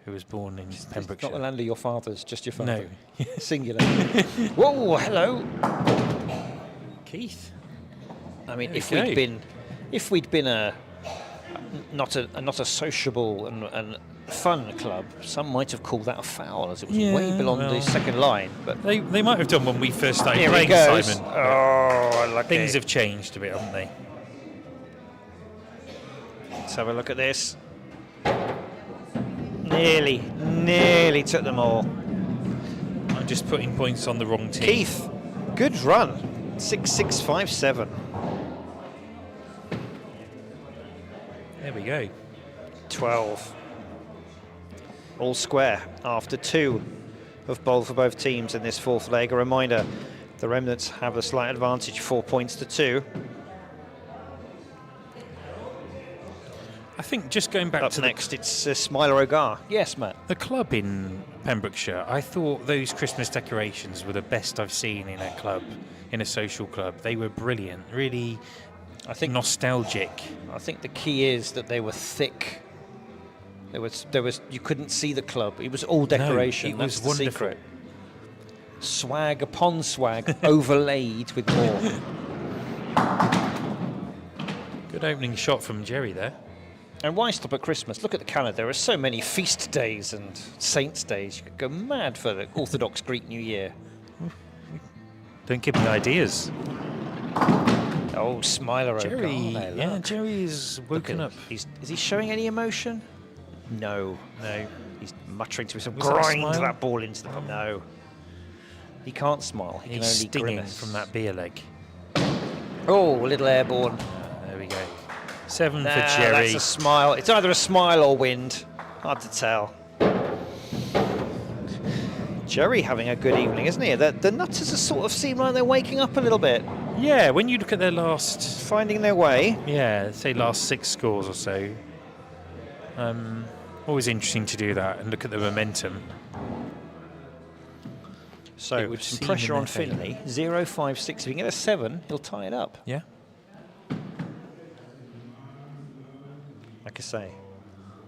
who was born in Not the Pembrokeshire. land of your father's, just your father. No. Singular. Whoa, hello. Keith. I mean, There if we we'd go. been, not a sociable and fun club, some might have called that a foul, as it was way Yeah, beyond well. the second line. But They might have done when we first started here he playing, goes. Simon. Oh, unlucky. Things have changed a bit, haven't they? Let's have a look at this. Nearly took them all. I'm just putting points on the wrong team. Keith, good run. 6-6-5-7. There we go. 12. All square after 2 of bowled for both teams in this fourth leg. A reminder, the Remnants have a slight advantage, 4 points to 2. I think just going back Up to next, it's Smiler O'Gar. Yes, Matt. the club in Pembrokeshire, I thought those Christmas decorations were the best I've seen in a club, in a social club. They were brilliant, really I think nostalgic. I think the key is that they were thick. There was you couldn't see the club. It was all decoration. it That's was the wonderful. secret. Swag upon swag, overlaid with more. Good opening shot from Jerry there. And why stop at Christmas? Look at the calendar. There are so many feast days and saints' days. You could go mad for the Orthodox Greek New Year. Don't give me ideas. Oh, Smiler Jerry, O'Gar. there, yeah, look. Jerry is woken up. Is he showing any emotion? No. He's muttering to himself. Was that a Grind smile? that ball into the... No. He can't smile. He He's can only stinging grimace. from that beer leg. Oh, a little airborne. There we go. 7 for Jerry. That's a smile. It's either a smile or wind. Hard to tell. Jerry having a good evening, isn't he? The nutters are sort of seem like they're waking up a little bit. Yeah, when you look at their last... Finding their way. Yeah, say last 6 scores or so. Always interesting to do that and look at the momentum. So with some pressure on Finley, 0-5-6. If he can get a 7, he'll tie it up. Yeah. Like I say,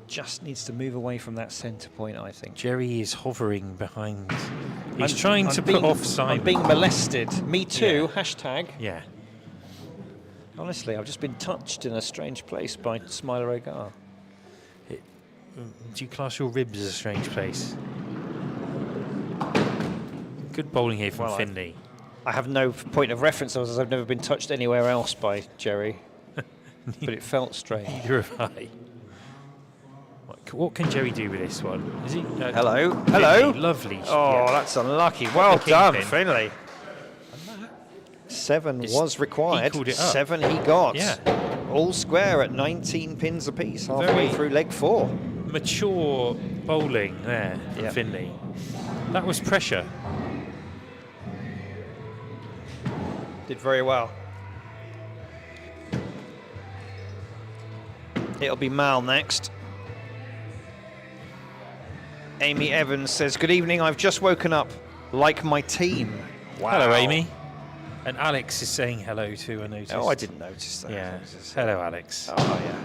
just needs to move away from that centre point, I think. Jerry is hovering behind. He's trying to put off Simon. I'm being molested. Me too, Yeah. hashtag. Yeah. Honestly, I've just been touched in a strange place by Smiler O'Gar. Do you class your ribs as a strange place? Good bowling here from Finley. I have no point of reference as I've never been touched anywhere else by Jerry. But it felt strange. Neither have I. What can Jerry do with this one? Is he? Hello. Finley, Hello. Lovely. Oh, yeah. that's unlucky. Well done, Kingpin. Finley. 7 was required. He called it up. 7 he got. Yeah. All square at 19 pins apiece, halfway Very through leg 4. Mature bowling there from Yeah. Finley. That was pressure. Did very well. It'll be Mal next. Amy Evans says, good evening, I've just woken up like my team. Wow. Hello, Amy. And Alex is saying hello too, I noticed. Oh, I didn't notice that. Yeah. Hello, Alex. Oh, yeah.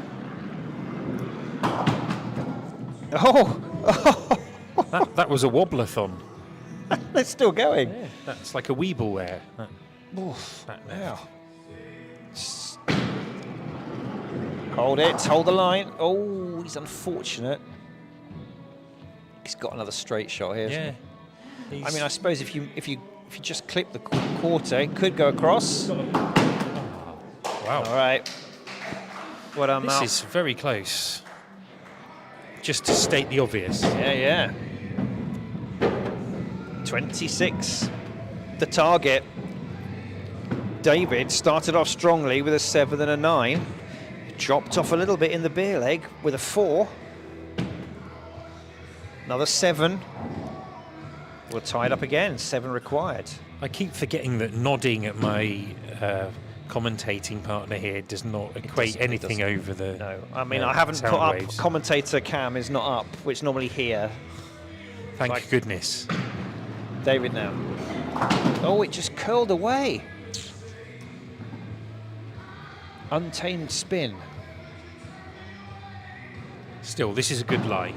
Oh! That was a wobblathon. It's still going. Yeah, that's like a weeble there. Oof. That Yeah. Hold it, hold the line. Oh, he's unfortunate. He's got another straight shot here. Yeah. I mean, I suppose if you just clip the quarter, it could go across. Wow. All right. What on, This Mal? is very close. Just to state the obvious. Yeah. 26. The target. David started off strongly with a 7 and a 9. Dropped off a little bit in the beer leg with a 4. Another 7. We'll tie it up again. 7 required. I keep forgetting that nodding at my commentating partner here does not equate anything over the. No, I mean, I haven't put up. Commentator cam is not up, which normally here. Thank goodness. David now. Oh, it just curled away. Untamed spin. Still, this is a good lie.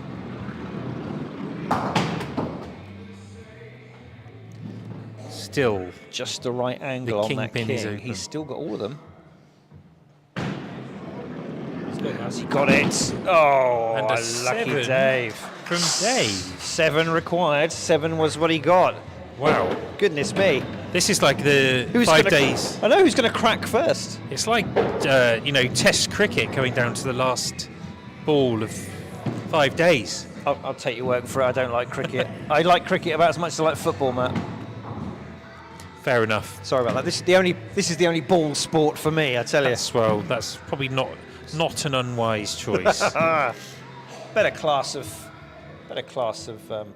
Still, just the right angle on that kingpin is king. open. He's still got all of them. Has he got it? Oh, And a lucky 7 Dave. from Dave. 7 required. 7 was what he got. Wow. Goodness me. This is like the Who's 5 gonna- days. I know who's going to crack first. It's like, Test cricket going down to the last ball of 5 days. I'll take your word for it. I don't like cricket. I like cricket about as much as I like football, Matt. Fair enough. Sorry about that. This is the only ball sport for me, I tell you. That's probably not an unwise choice. Better class of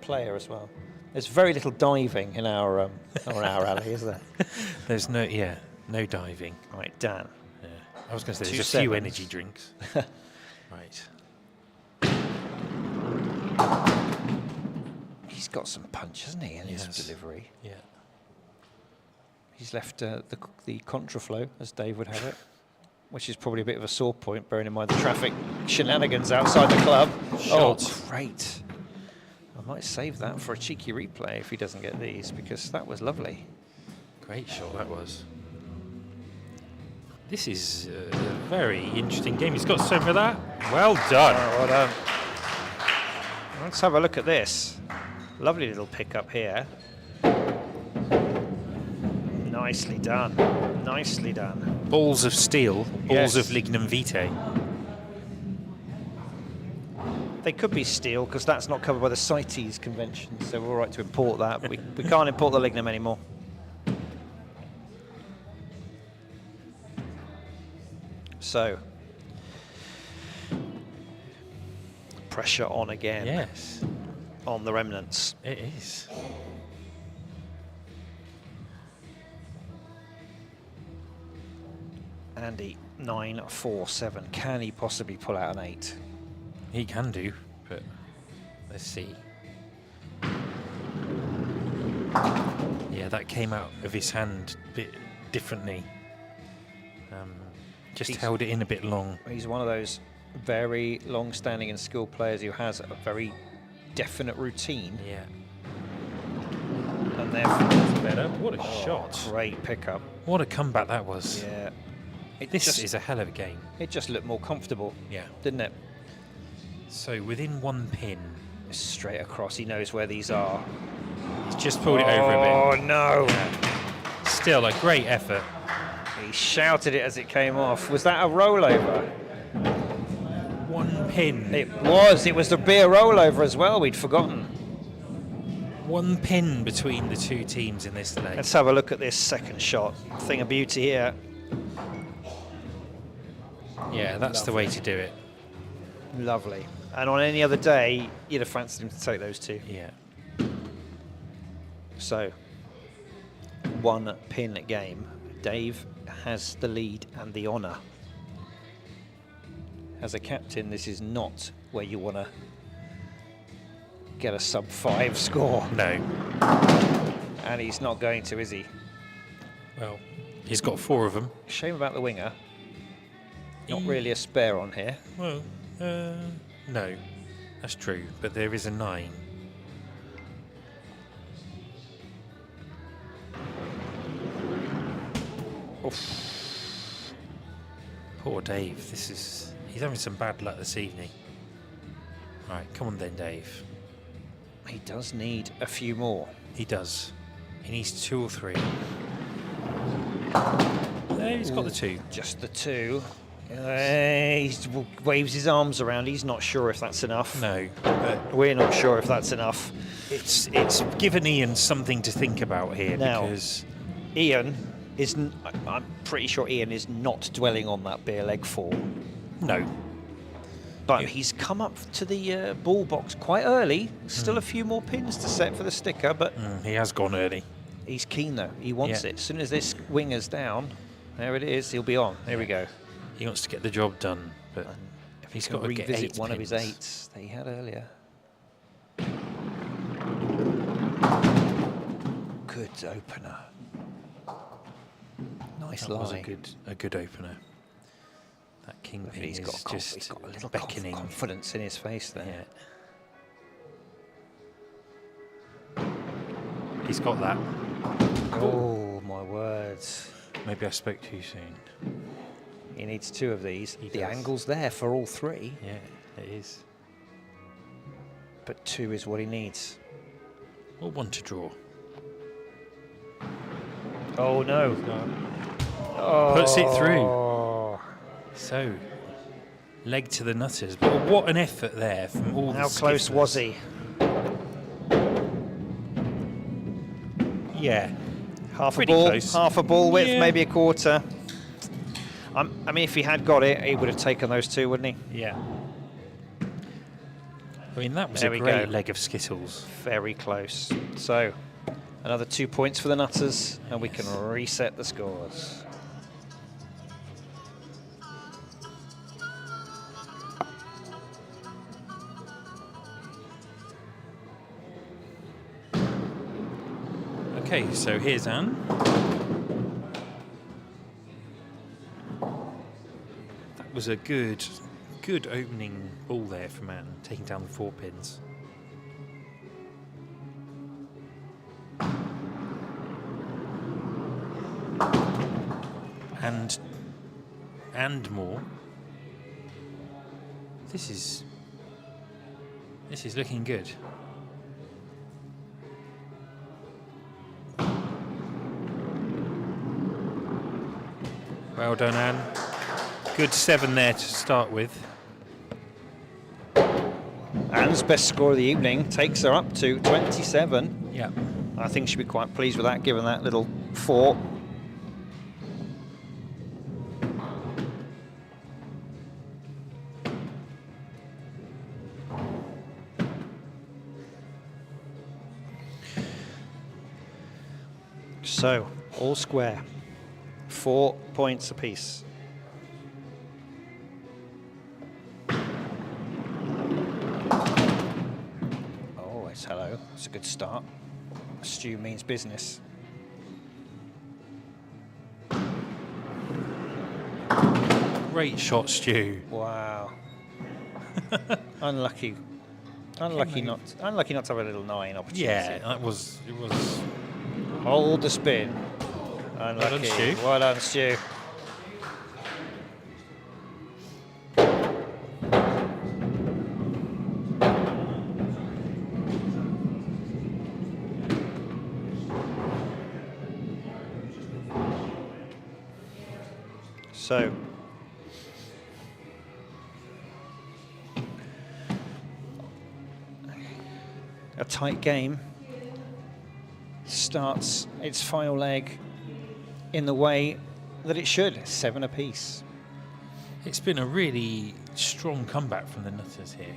player as well. There's very little diving in our alley, is there? There's no diving. Right, Dan. Yeah. I was going to say 2 there's a few 7s. energy drinks. Right. He's got some punch, hasn't he, in his delivery? Yeah. He's left the contraflow, as Dave would have it, which is probably a bit of a sore point, bearing in mind the traffic shenanigans outside the club. Shot. Oh, great. I might save that for a cheeky replay if he doesn't get these, because that was lovely. Great shot that was. This is a very interesting game. He's got some of that. Well done. Oh, well done. Let's have a look at this. Lovely little pickup here. Nicely done. Nicely done. Balls of steel, balls Yes. of lignum vitae. They could be steel because that's not covered by the CITES convention, so we're all right to import that. But we can't import the lignum anymore. So, pressure on again. Yes, On the Remnants. it is. Andy, 9-4-7. Can he possibly pull out an 8? He can do, but let's see. Yeah, that came out of his hand a bit differently. Just held it in a bit long. He's one of those very long-standing and skilled players who has a very definite routine. Yeah. And therefore, That's better. What a shot. Great pickup. What a comeback that was. Yeah. This is a hell of a game. It just looked more comfortable, Yeah. didn't it? So within one pin, Straight across. He knows where these are. he's just pulled it over a bit. Oh, no. Still a great effort. He shouted it as it came off. Was that a rollover? One pin. It was. It was the beer rollover as well. We'd forgotten. One pin between the two teams in this leg. Let's have a look at this second shot. Thing of beauty here. Yeah, that's the way to do it. Lovely. And on any other day, you'd have fancied him to take those two. Yeah. So, one pin game. Dave has the lead and the honour. As a captain, this is not where you want to get a sub-5 score. No. And he's not going to, is he? Well, he's got 4 of them. Shame about the winger. Not really a spare on here. Well, no, that's true. But there is a 9. Oof. Poor Dave. He's having some bad luck this evening. All right, come on then, Dave. He does need a few more. He does. He needs 2 or 3. There, he's got the 2. Just the 2. He waves his arms around. He's not sure if that's enough. No, but We're not sure if that's enough. it's given Ian something to think about here Now, because Ian isn't. I'm pretty sure Ian is not dwelling on that beer leg 4. no, But he's come up to the ball box quite early. Still a few more pins to set for the sticker, but he has gone early. he's keen though. He wants Yeah. it. As soon as this winger's down, there it is. He'll be on. There we go. He wants to get the job done, but If he's he got can to get revisit 8 one of his pins. 8s that he had earlier. Good opener. Nice That was lie. a good opener. That kingpin He's is got, just he's got a little beckoning. confidence in his face there. Yeah. He's got that. Oh my words. Maybe I spoke too soon. He needs 2 of these. He The does. angle's there for all 3, Yeah, it is. but 2 is what he needs. Or 1 to draw. Oh no. Puts it through. Oh. So, leg to the nutters. But what an effort there from all the How close was skippers. he? Yeah. Half a Pretty ball, close. half a ball width, Yeah. maybe a quarter. I mean, if he had got it, he would have taken those 2, wouldn't he? Yeah. I mean, that was There a we great go. leg of Skittles. Very close. So, another 2 points for the Nutters, and we can reset the scores. Okay, so here's Anne. That was a good opening ball there from Anne, taking down the 4 pins. And more. This is looking good. Well done, Anne. Good 7 there to start with. Anne's best score of the evening takes her up to 27. Yeah. I think she'll be quite pleased with that, given that little 4. So, all square. 4 points apiece. Oh, it's hello. It's a good start. Stew means business. Great shot, Stu. Wow. Unlucky. Unlucky not to have a little 9 opportunity. Yeah, it was. Hold the spin. Unlucky. Well done, Stu. So, a tight game starts its final leg in the way that it should, 7 apiece. It's been a really strong comeback from the Nutters here.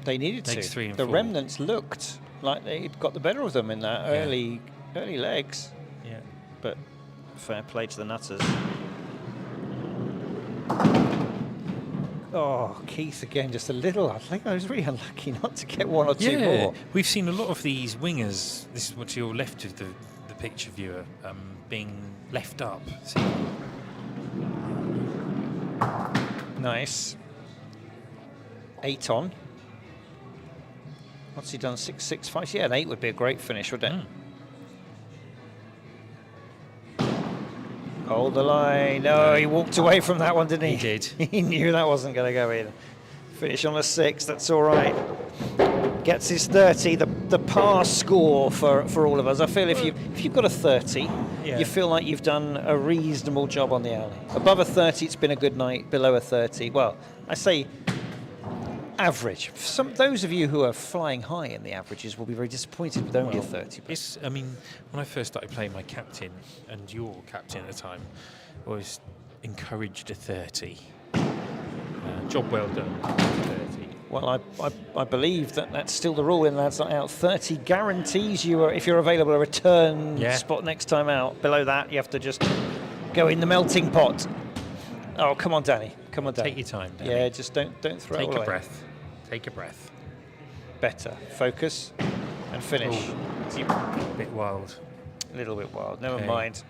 They needed Legs to. 3 and The 4. Remnants looked like they'd got the better of them in that early legs. Yeah. But fair play to the Nutters. Oh, Keith again, just a little. I think I was really unlucky not to get 1 or 2 more. We've seen a lot of these wingers. This is what you're left of the picture viewer, being left up. See? Nice. 8 on. What's he done? 6, 6, 5. Yeah, an 8 would be a great finish, wouldn't it? Hold the line. No, he walked away from that one, didn't he? He did. He knew that wasn't going to go in. Finish on a 6. That's all right. Gets his 30. The par score for all of us. I feel if you've got a 30, you feel like you've done a reasonable job on the alley. Above a 30, it's been a good night. Below a 30, well, I say average. Those of you who are flying high in the averages will be very disappointed with only a 30. I mean, when I first started playing, my captain and your captain at the time was encouraged a 30. Job well done. 30. Well, I believe that's still the rule in Lads Not Out. 30 guarantees you, if you're available, a return spot next time out. Below that, you have to just go in the melting pot. Oh, come on, Danny. Come on, Danny. Take your time, Danny. Yeah, just don't throw it away. Take a breath. Take a breath. Better. Focus and finish. Ooh, a bit wild. A little bit wild. Never mind.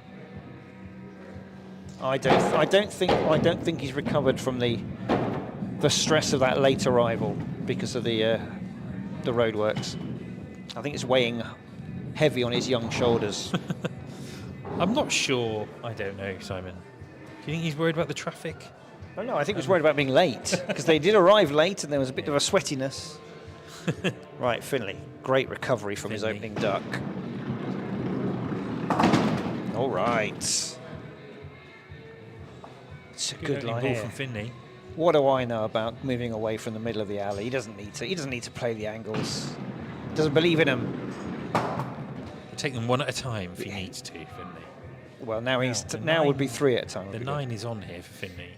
I don't think he's recovered from the stress of that late arrival because of the roadworks. I think it's weighing heavy on his young shoulders. I'm not sure. I don't know, Simon. Do you think he's worried about the traffic? Oh no, I think he was worried about being late because they did arrive late and there was a bit of a sweatiness. Right, Finley. Great recovery from his opening duck. All right. It's a good line here. From Finley. What do I know about moving away from the middle of the alley? He doesn't need to. He doesn't need to play the angles. Doesn't believe in them. Take them one at a time if he needs to, Finley. Well, now now would be 3 at a time. The 9 is on here for Finley.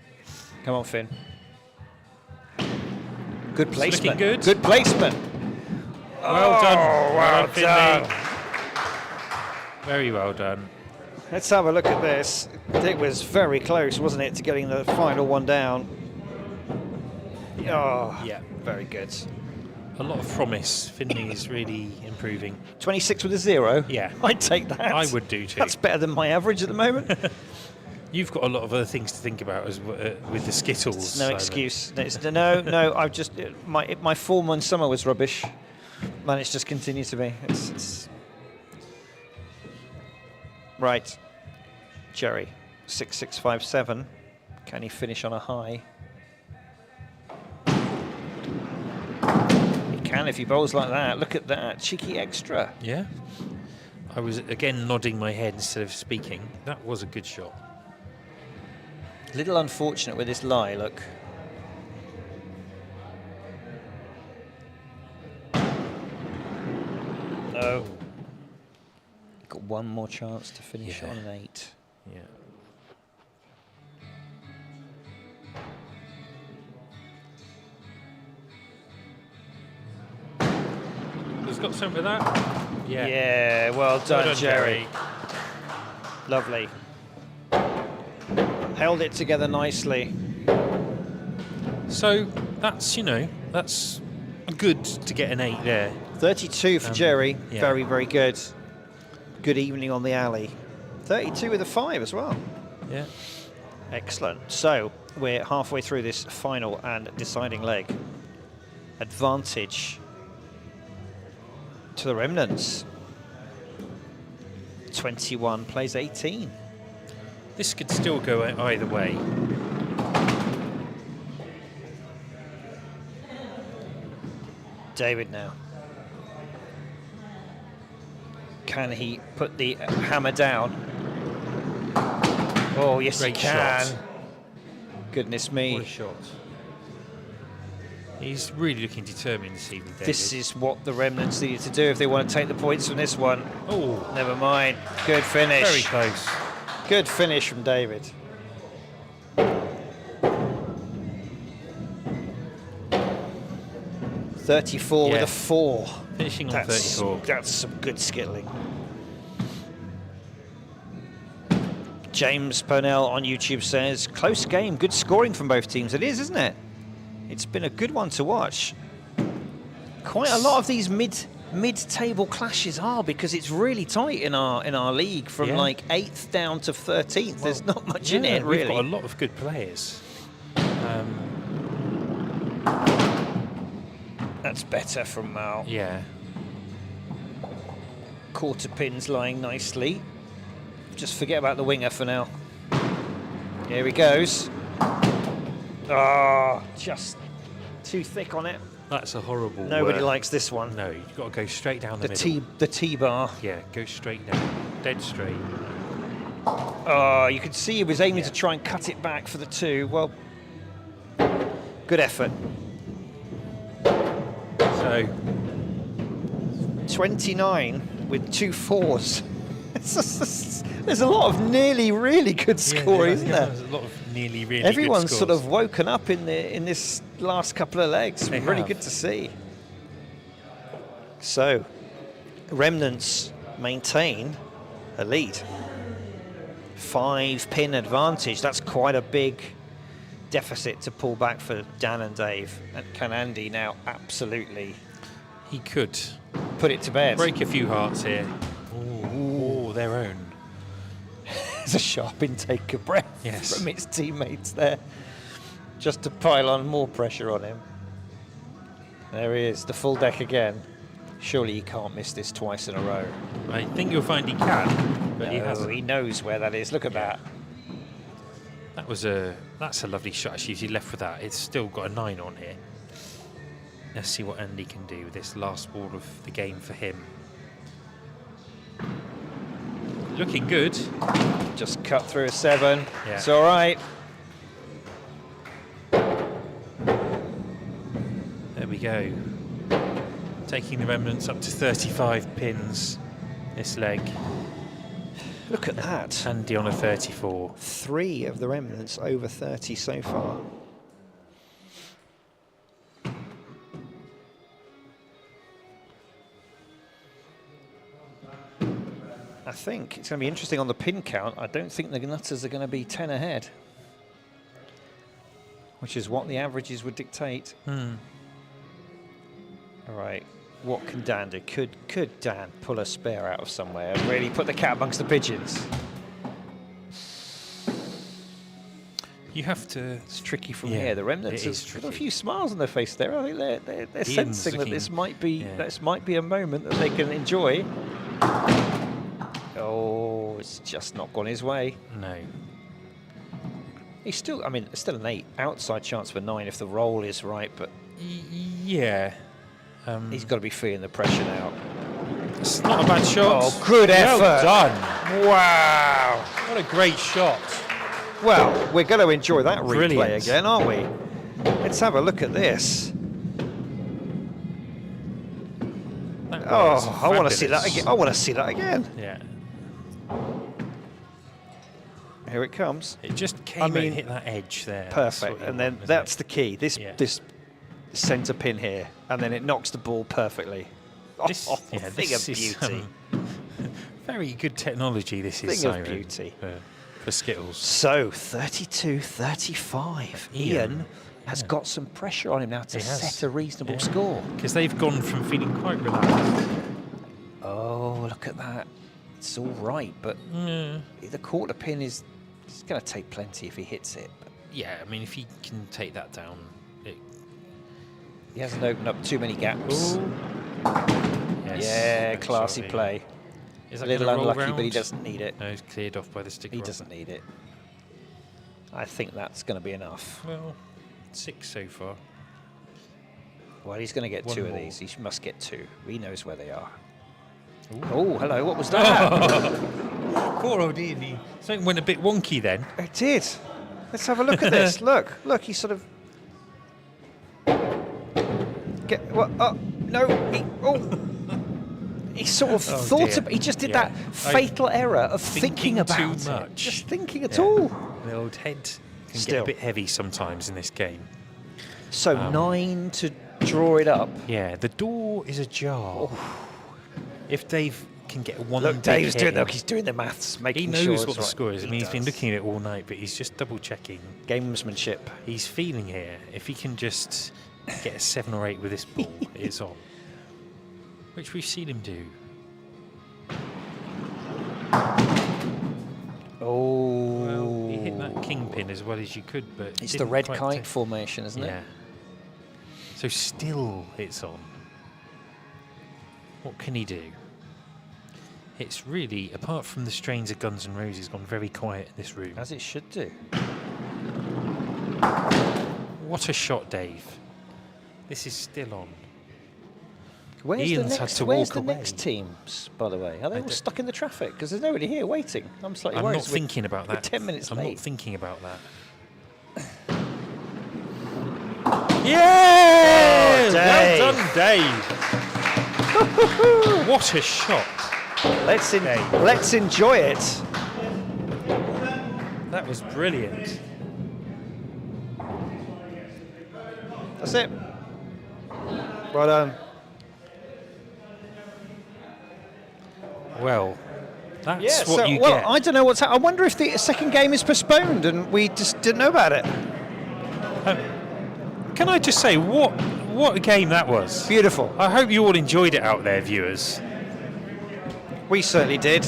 Come on, Finn. Good placement. Looking good. Good placement. Well done. Well done. Very well done. Let's have a look at this. It was very close, wasn't it, to getting the final one down? Oh, yeah, very good. A lot of promise. Finley is really improving. 26 with a 0? Yeah. I'd take that. I would do too. That's better than my average at the moment. You've got a lot of other things to think about as with the Skittles. It's no Simon. excuse. No. I've just my form on summer was rubbish, and it's just continued to be. It's right. Jerry, 6-6-5-7. Can he finish on a high? He can if he bowls like that. Look at that cheeky extra. Yeah. I was again nodding my head instead of speaking. That was a good shot. A little unfortunate with this lie, look. No. Got one more chance to finish on an 8. Yeah. He's got some of that. Yeah. Yeah, well done, Jerry. Lovely. Held it together nicely. So that's, that's good to get an 8 there. 32 for Jerry. Yeah. Very, very good. Good evening on the alley. 32 with a 5 as well. Yeah. Excellent. So we're halfway through this final and deciding leg. Advantage to the Remnants. 21 plays 18. This could still go either way. David now. Can he put the hammer down? Oh, yes, Great he can. shot. Goodness me. What a shot. He's really looking determined this evening, David. This is what the Remnants needed to do if they want to take the points from this one. Oh, Never mind. Good finish. very close. Good finish from David. .34 with Yeah. a 4. Finishing on 34. That's some good skittling. James Purnell on YouTube says, close game, good scoring from both teams. It is, isn't it? It's been a good one to watch. Quite a lot of these mid-table clashes are, because it's really tight in our league from like 8th down to 13th. Well, there's not much in it, really. We've got a lot of good players. That's better from Mal. Yeah. Quarter pins lying nicely. Just forget about the winger for now. Here he goes. Oh, just too thick on it. That's a horrible... Nobody likes this one. No, you've got to go straight down the middle. The T-bar. Yeah, go straight down. Dead straight. Oh, you could see he was aiming to try and cut it back for the 2. Well, good effort. So... 29 with 2 4s. There's a lot of nearly really good scoring, isn't there? There's a lot of nearly really Everyone's good scores. sort of woken up in this last couple of legs. They really have. good to see. So, Remnants maintain a lead. 5-pin advantage. That's quite a big deficit to pull back for Dan and Dave. And can Andy now absolutely He could put it to bed? break a few hearts here. Ooh, their own. There's a sharp intake of breath Yes. from his teammates there, just to pile on more pressure on him. There he is, the full deck again. Surely he can't miss this twice in a row. I think you'll find he can, but he No, hasn't. he knows where that is. Look at that. That's a lovely shot. Actually, if you left with that, it's still got a 9 on here. Let's see what Andy can do with this last ball of the game for him. Looking good. Just cut through a 7. Yeah. It's all right. There we go. Taking the Remnants up to 35 pins this leg. Look at that. Andy on a 34. 3 of the Remnants over 30 so far. I think it's going to be interesting on the pin count. I don't think the Nutters are going to be 10 ahead, which is what the averages would dictate. All right, what can Dan do? Could Dan pull a spare out of somewhere and really put the cat amongst the pigeons? You have to... It's tricky from Yeah, here. The Remnants it is have got a tricky. few smiles on their face there. I think they're sensing that looking- this might be yeah. a moment that they can enjoy. Oh, it's just not gone his way. No. He's still, I mean, it's still an 8. Outside chance for 9 if the roll is right, but Yeah. he's got to be feeling the pressure now. It's not a bad shot. Oh, good Well effort. done. Wow. What a great shot. Well, we're going to enjoy that replay Brilliant. again, aren't we? Let's have a look at this. That was Oh, I want to see that fabulous. again. I want to see that again. Yeah. Here it comes. It just came I mean, and hit that edge there. That's Perfect. what you And then want, isn't that's it? the key. This Yeah. this centre pin here, and then it knocks the ball perfectly. This, Oh, yeah, thing this of is beauty. Very good technology, this is, Thing of Siren, beauty. for Skittles. So 32-35. Ian has got some pressure on him now to He has. set a reasonable score. Because they've gone from feeling quite relaxed. Oh, look at that. It's all right, but the quarter pin is going to take plenty if he hits it. But Yeah, I mean, if he can take that down, he hasn't opened up too many gaps. Ooh. Yes, Yeah, good classy shot, Ian. play. Is A that little gonna roll unlucky, but he round? doesn't need it. No, he's cleared off by the stick. He doesn't need it. I think that's going to be enough. Well, 6 so far. Well, he's going to get One 2 of more. these. He must get 2. He knows where they are. Oh, hello. What was that? Poor old Ian. Something went a bit wonky then. It did. Let's have a look at this. Look, he sort of he sort of thought dear. about. He just did Yeah. that fatal error of thinking about too it. much. Just thinking at all. The old head can Still. get a bit heavy sometimes in this game. So 9 to draw it up. Yeah, the door is ajar. If Dave can get one Look, big Dave's hit doing. in, Look, he's doing the maths, he making knows sure what it's the right. score is. I He mean, he's been does. looking at it all night, but he's just double checking. Gamesmanship. He's feeling here. If he can just get a 7 or 8 with this ball, it's on. Which we've seen him do. Oh, Well, he hit that kingpin as well as you could, but it's the didn't red quite kite take- formation, isn't Yeah. it? So still it's on. What can he do? It's really, apart from the strains of Guns N' Roses, gone very quiet in this room. As it should do. What a shot, Dave. This is still on. Where's Ian's the had next, to where's walk the away. next teams, by the way? Are they all don't- stuck in the traffic? Because there's nobody here waiting. I'm slightly I'm worried. not thinking about we're that. 10 minutes I'm late. not thinking about that. Yeah! Oh, Well Dave. done, Dave. What a shot. Let's enjoy it. That was brilliant. That's it. Well done. Well, that's Yeah, what you well, get. I don't know what's happening. I wonder if the second game is postponed and we just didn't know about it. Can I just say, what a game that was? Beautiful. I hope you all enjoyed it out there, viewers. We certainly did.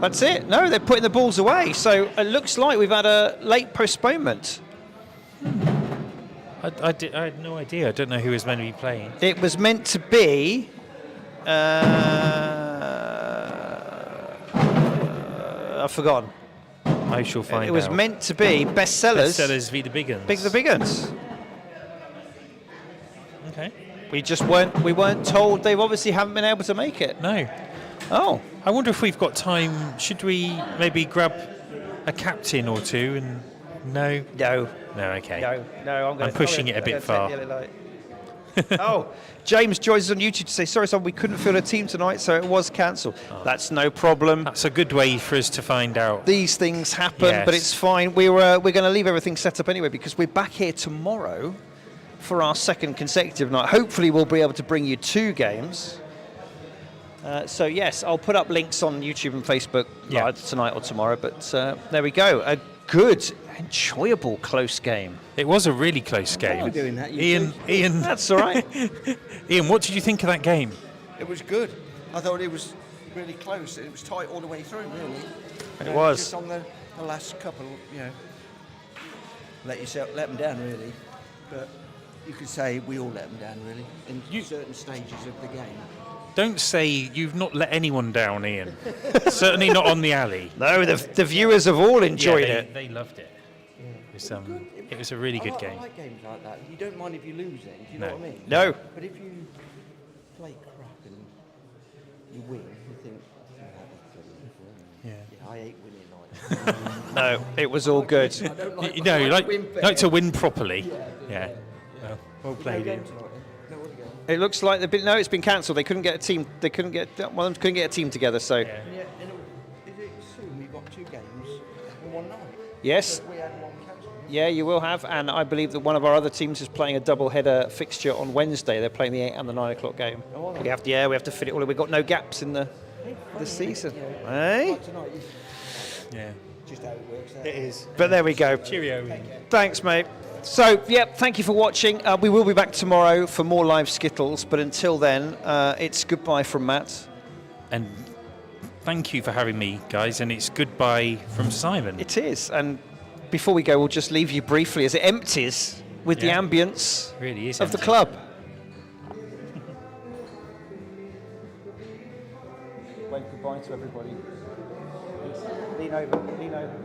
That's it. No, they're putting the balls away. So it looks like we've had a late postponement. I had no idea. I don't know who was meant to be playing. It was meant to be. I've forgotten. I shall find out. It was meant to be bestsellers. Bestsellers v the Big Uns. The Big Uns. Okay. We weren't told. They obviously haven't been able to make it. No. Oh. I wonder if we've got time. Should we maybe grab a captain or two and no? No. No, okay. No. I'm pushing it a bit far. Oh, James joins us on YouTube to say, sorry, son, we couldn't field a team tonight, so it was cancelled. That's no problem. That's a good way for us to find out. These things happen, but Yes. it's fine. We're going to leave everything set up anyway because we're back here tomorrow for our second consecutive night. Hopefully, we'll be able to bring you 2 games. So yes, I'll put up links on YouTube and Facebook either tonight or tomorrow. But there we go. A good, enjoyable, close game. It was a really close game. I'm doing that, you Ian, That's all right. Ian, what did you think of that game? It was good. I thought it was really close. It was tight all the way through, really. It was. Just on the last couple, let them down, really. But you could say we all let them down, really, in certain stages of the game. Don't say you've not let anyone down, Ian. Certainly not on the alley. No, the viewers have all enjoyed it. They loved it. It was a really good game. I like games like that. You don't mind if you lose then, do you No. know what I mean? No. But if you play crap and you win, you think, oh, that was brilliant. Yeah, I hate winning like No, it was all good. I don't like, You know, you like win to win properly. Yeah. Well played, Ian. It looks like it's been cancelled. They couldn't get a team. One of them couldn't get a team together. So Yeah, and is it soon we've got 2 games in one night? yes, We had one cancelled. Yeah, you will have, and I believe that one of our other teams is playing a double-header fixture on Wednesday. They're playing the 8 and the 9 o'clock game. Oh, We have to fit it all in. We've got no gaps in the season. Hey? Like tonight, Yeah. just how it works out. It is. But there we go. Cheerio. Thanks, mate. So, thank you for watching. We will be back tomorrow for more live Skittles, but until then, it's goodbye from Matt. And thank you for having me, guys. And it's goodbye from Simon. It is, and before we go, we'll just leave you briefly as it empties with the ambience Really is of the empty. club. Wave goodbye to everybody. Lean over.